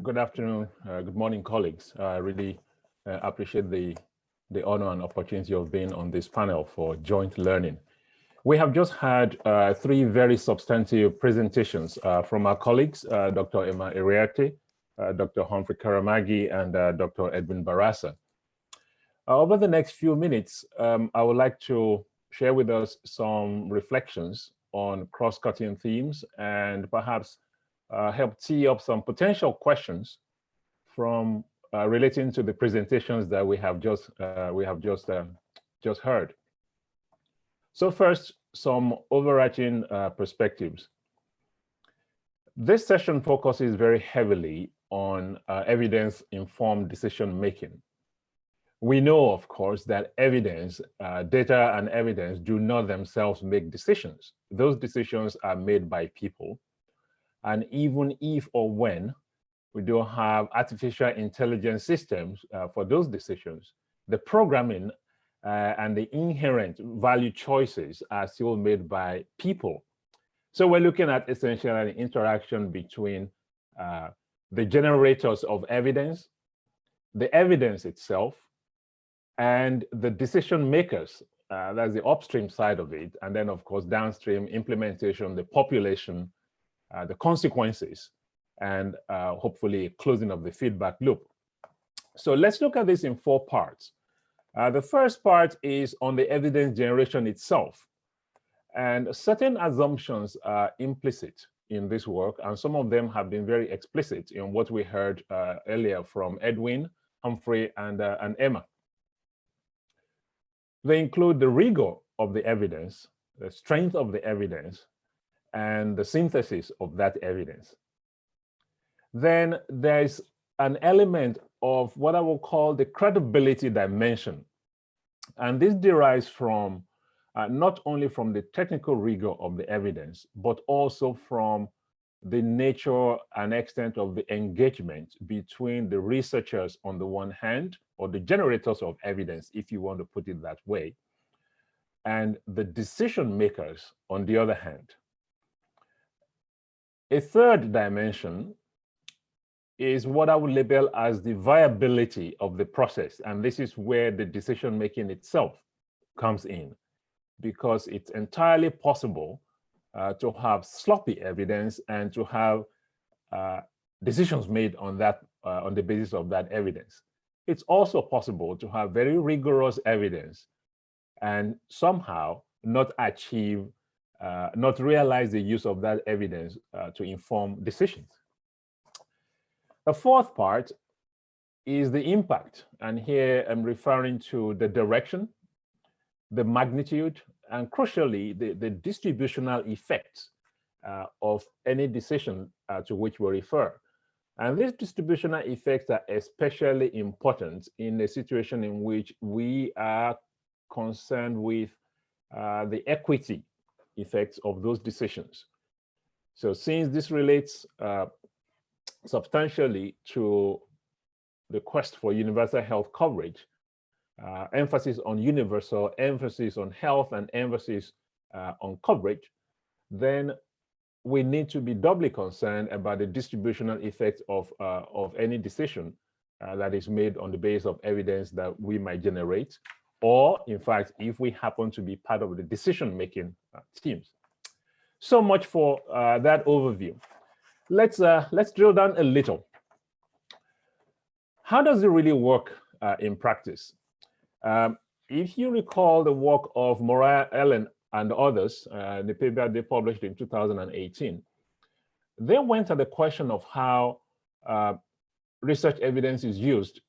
good afternoon, good morning, colleagues. I really appreciate the honor and opportunity of being on this panel for joint learning. We have just had three very substantive presentations from our colleagues, Dr. Emma Iriarte, Dr. Humphrey Karamagi, and Dr. Edwin Barasa. Over the next few minutes, I would like to share with us some reflections on cross-cutting themes and perhaps help tee up some potential questions from relating to the presentations that we have just heard. So first, some overarching perspectives. This session focuses very heavily on evidence-informed decision-making. We know, of course, that evidence, data and evidence do not themselves make decisions. Those decisions are made by people. And even if or when we don't have artificial intelligence systems for those decisions, the programming and the inherent value choices are still made by people. So we're looking at essentially an interaction between the generators of evidence, the evidence itself, and the decision makers. That's the upstream side of it. And then, of course, downstream implementation, the population, the consequences, and hopefully closing of the feedback loop. So let's look at this in four parts. The first part is on the evidence generation itself. And certain assumptions are implicit in this work, and some of them have been very explicit in what we heard earlier from Edwin, Humphrey, and Emma. They include the rigor of the evidence, the strength of the evidence, and the synthesis of that evidence. Then there's an element of what I will call the credibility dimension. And this derives from not only from the technical rigor of the evidence, but also from the nature and extent of the engagement between the researchers on the one hand, or the generators of evidence, if you want to put it that way, and the decision makers on the other hand. A third dimension is what I would label as the viability of the process. And this is where the decision making itself comes in, because it's entirely possible to have sloppy evidence and to have decisions made on that on the basis of that evidence. It's also possible to have very rigorous evidence and somehow not achieve, not realize the use of that evidence to inform decisions. The fourth part is the impact, and here I'm referring to the direction, the magnitude, and crucially, the distributional effects of any decision to which we refer. And these distributional effects are especially important in a situation in which we are concerned with the equity effects of those decisions. So since this relates substantially to the quest for universal health coverage, emphasis on universal, emphasis on health, and emphasis on coverage, then we need to be doubly concerned about the distributional effects of any decision that is made on the basis of evidence that we might generate, or in fact, if we happen to be part of the decision-making teams. So much for that overview. Let's drill down a little. How does it really work in practice? If you recall the work of Mariah Ellen and others, the paper they published in 2018, they went at the question of how research evidence is used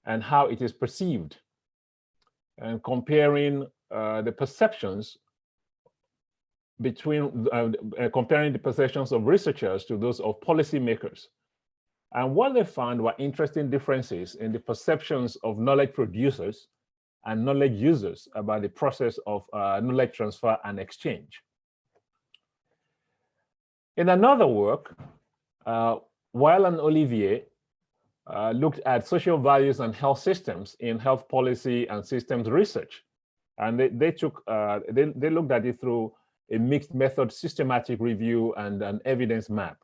and how it is perceived, and comparing the perceptions between, comparing the perceptions of researchers to those of policymakers. And what they found were interesting differences in the perceptions of knowledge producers and knowledge users about the process of knowledge transfer and exchange. In another work, Weil and Olivier looked at social values and health systems in health policy and systems research. And they looked at it through a mixed method systematic review and an evidence map.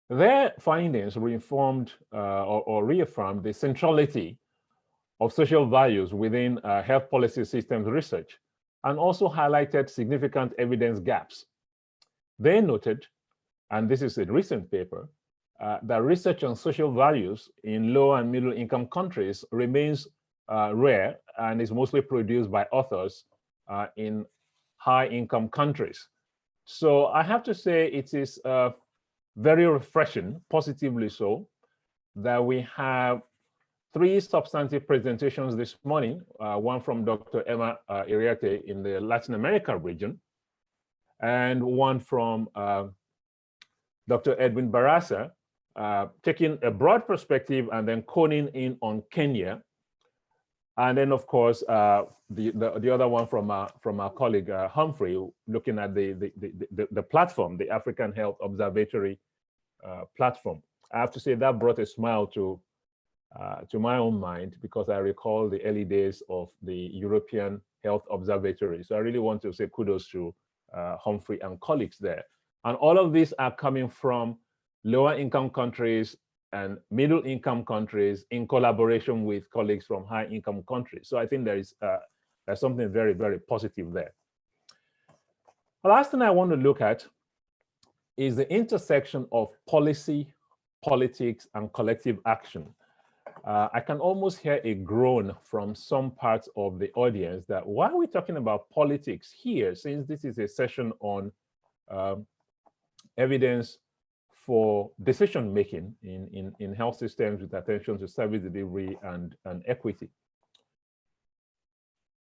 Their findings reinformed or reaffirmed the centrality of social values within health policy systems research, and also highlighted significant evidence gaps. They noted, and this is a recent paper, that research on social values in low and middle income countries remains rare and is mostly produced by authors in high income countries. So I have to say it is very refreshing, positively so, that we have 3 substantive presentations this morning, one from Dr. Emma Iriarte in the Latin America region, and one from Dr. Edwin Barasa, taking a broad perspective and then honing in on Kenya. And then, of course, the other one from our colleague Humphrey, looking at the platform, the African Health Observatory platform. I have to say that brought a smile to my own mind, because I recall the early days of the European Health Observatory. So I really want to say kudos to Humphrey and colleagues there. And all of these are coming from lower income countries and middle income countries in collaboration with colleagues from high income countries. So I think there's something very, very positive there. The last thing I want to look at is the intersection of policy, politics, and collective action. I can almost hear a groan from some parts of the audience that why are we talking about politics here, since this is a session on evidence for decision making in health systems with attention to service delivery and equity.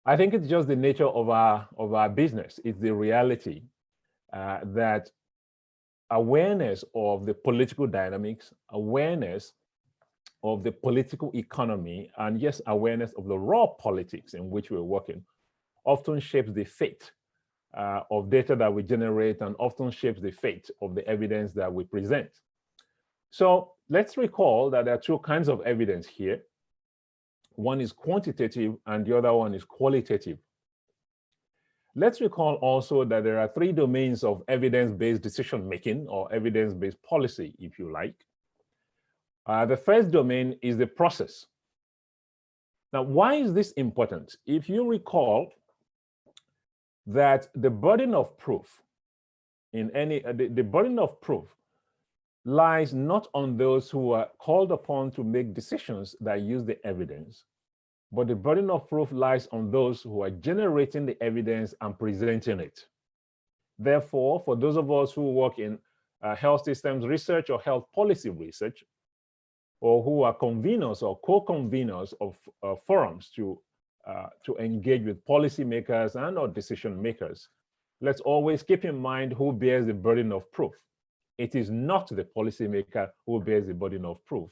I think it's just the nature of our business. It's the reality that awareness of the political dynamics, awareness of the political economy, and yes, awareness of the raw politics in which we're working often shapes the fate of data that we generate and often shapes the fate of the evidence that we present. So let's recall that there are two kinds of evidence here. One is quantitative and the other one is qualitative. Let's recall also that there are three domains of evidence-based decision-making or evidence-based policy, if you like. The first domain is the process. Now, why is this important? If you recall that the burden of proof in any, the burden of proof lies not on those who are called upon to make decisions that use the evidence, but the burden of proof lies on those who are generating the evidence and presenting it. Therefore, for those of us who work in health systems research or health policy research, or who are conveners or co-conveners of forums to engage with policymakers and or decision makers, let's always keep in mind who bears the burden of proof. It is not the policymaker who bears the burden of proof.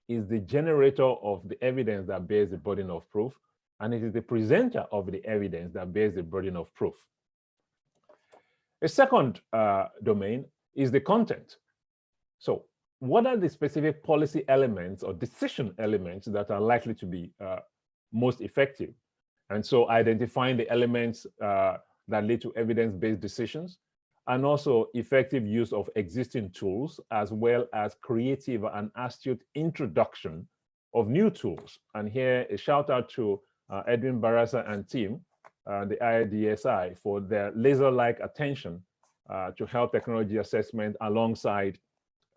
It's the generator of the evidence that bears the burden of proof, and it is the presenter of the evidence that bears the burden of proof. A second domain is the content. So what are the specific policy elements or decision elements that are likely to be most effective? And so identifying the elements that lead to evidence-based decisions, and also effective use of existing tools, as well as creative and astute introduction of new tools. And here, a shout out to Edwin Barasa and team, the IDSI, for their laser-like attention to health technology assessment alongside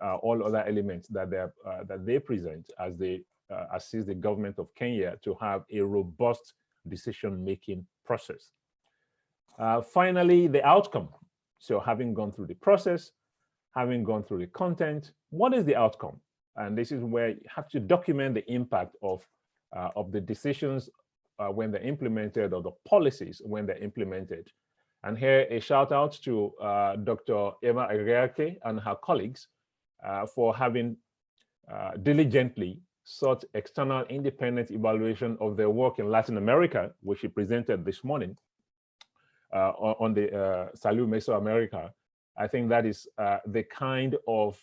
all other elements that they present as they assist the government of Kenya to have a robust decision-making process. Finally, the outcome. So having gone through the process, having gone through the content, what is the outcome? And this is where you have to document the impact of the decisions when they're implemented, or the policies when they're implemented. And here, a shout out to Dr. Emma Agriake and her colleagues for having diligently sought external independent evaluation of their work in Latin America, which she presented this morning on the Salute Meso-America. I think that is the kind of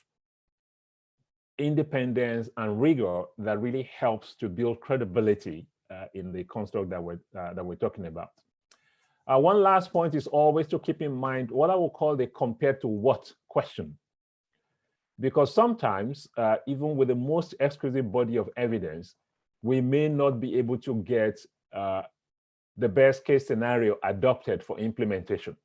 independence and rigor that really helps to build credibility in the construct that we're talking about. One last point is always to keep in mind what I will call the compared to what question. Because sometimes, even with the most exclusive body of evidence, we may not be able to get the best case scenario adopted for implementation.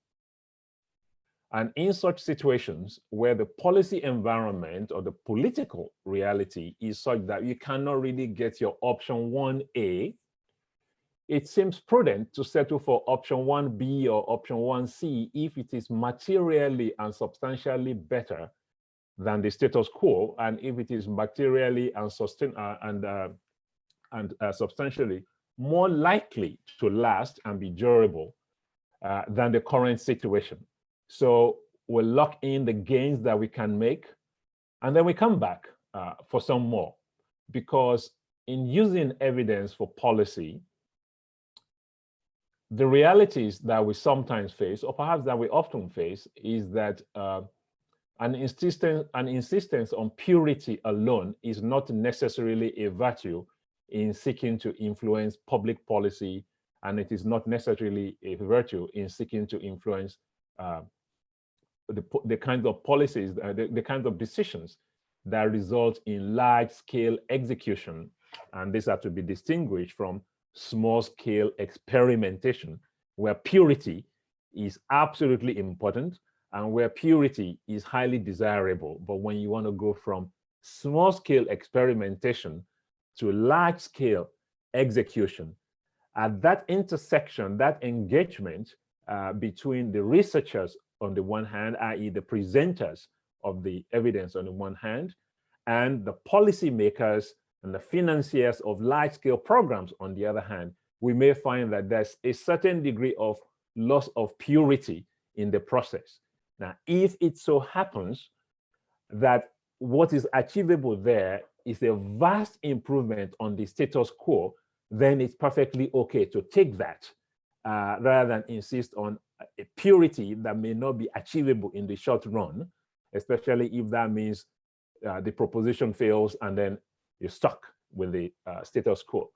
And in such situations where the policy environment or the political reality is such that you cannot really get your option 1A, it seems prudent to settle for option 1B or option 1C if it is materially and substantially better than the status quo, and if it is materially and substantially more likely to last and be durable than the current situation. So we'll lock in the gains that we can make, and then we come back for some more. Because in using evidence for policy, the realities that we sometimes face, or perhaps that we often face, is that an insistence on purity alone is not necessarily a virtue in seeking to influence public policy, and it is not necessarily a virtue in seeking to influence the kinds of policies, the kinds of decisions that result in large-scale execution. And these are to be distinguished from small-scale experimentation, where purity is absolutely important and where purity is highly desirable. But when you want to go from small-scale experimentation to large-scale execution, at that intersection, that engagement between the researchers on the one hand, i.e. the presenters of the evidence on the one hand, and the policymakers and the financiers of large-scale programs on the other hand, we may find that there's a certain degree of loss of purity in the process. Now, if it so happens that what is achievable there is a vast improvement on the status quo, then it's perfectly okay to take that rather than insist on a purity that may not be achievable in the short run, especially if that means the proposition fails and then you're stuck with the status quo.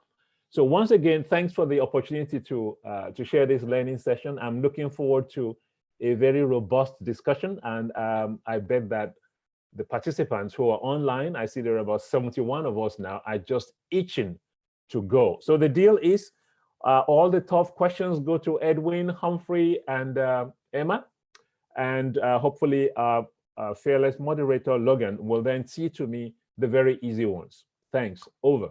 So once again, thanks for the opportunity to share this learning session. I'm looking forward to a very robust discussion, and I bet that the participants who are online, I see there are about 71 of us now, are just itching to go. So the deal is all the tough questions go to Edwin, Humphrey, and Emma, and hopefully our fearless moderator, Logan, will then see to me the very easy ones. Thanks, over.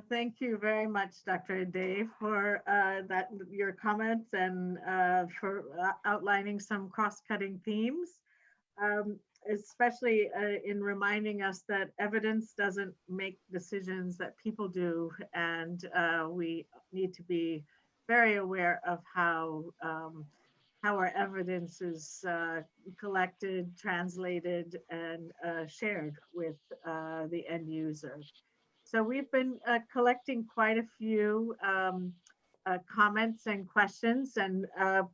Thank you very much, Dr. Dave, for your comments and for outlining some cross-cutting themes, especially in reminding us that evidence doesn't make decisions, that people do, and we need to be very aware of how our evidence is collected, translated, and shared with the end user. So we've been collecting quite a few comments and questions, and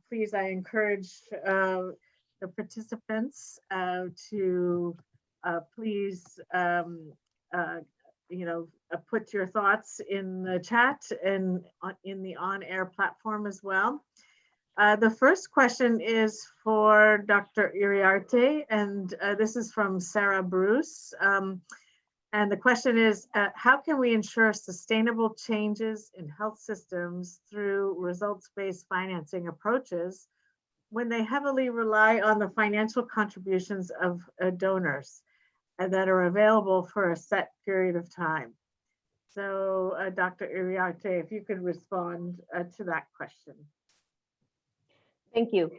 please, I encourage the participants to please, put your thoughts in the chat and in the on-air platform as well. The first question is for Dr. Iriarte, and this is from Sarah Bruce. And the question is, how can we ensure sustainable changes in health systems through results-based financing approaches when they heavily rely on the financial contributions of donors that are available for a set period of time? So Dr. Iriarte, if you could respond to that question. Thank you.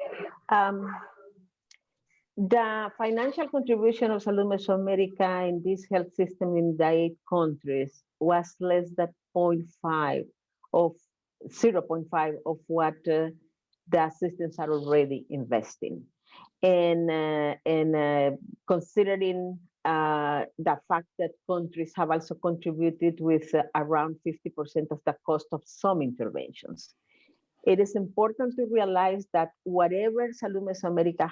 The financial contribution of Salud Meso-America in this health system in the 8 countries was less than 0.5 of what the systems are already investing. And considering the fact that countries have also contributed with around 50% of the cost of some interventions. It is important to realize that whatever Salud Meso-America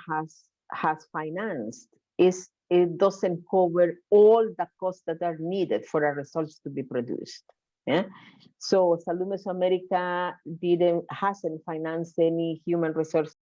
has financed, it doesn't cover all the costs that are needed for the results to be produced. Yeah? So Salud Meso-America hasn't financed any human resource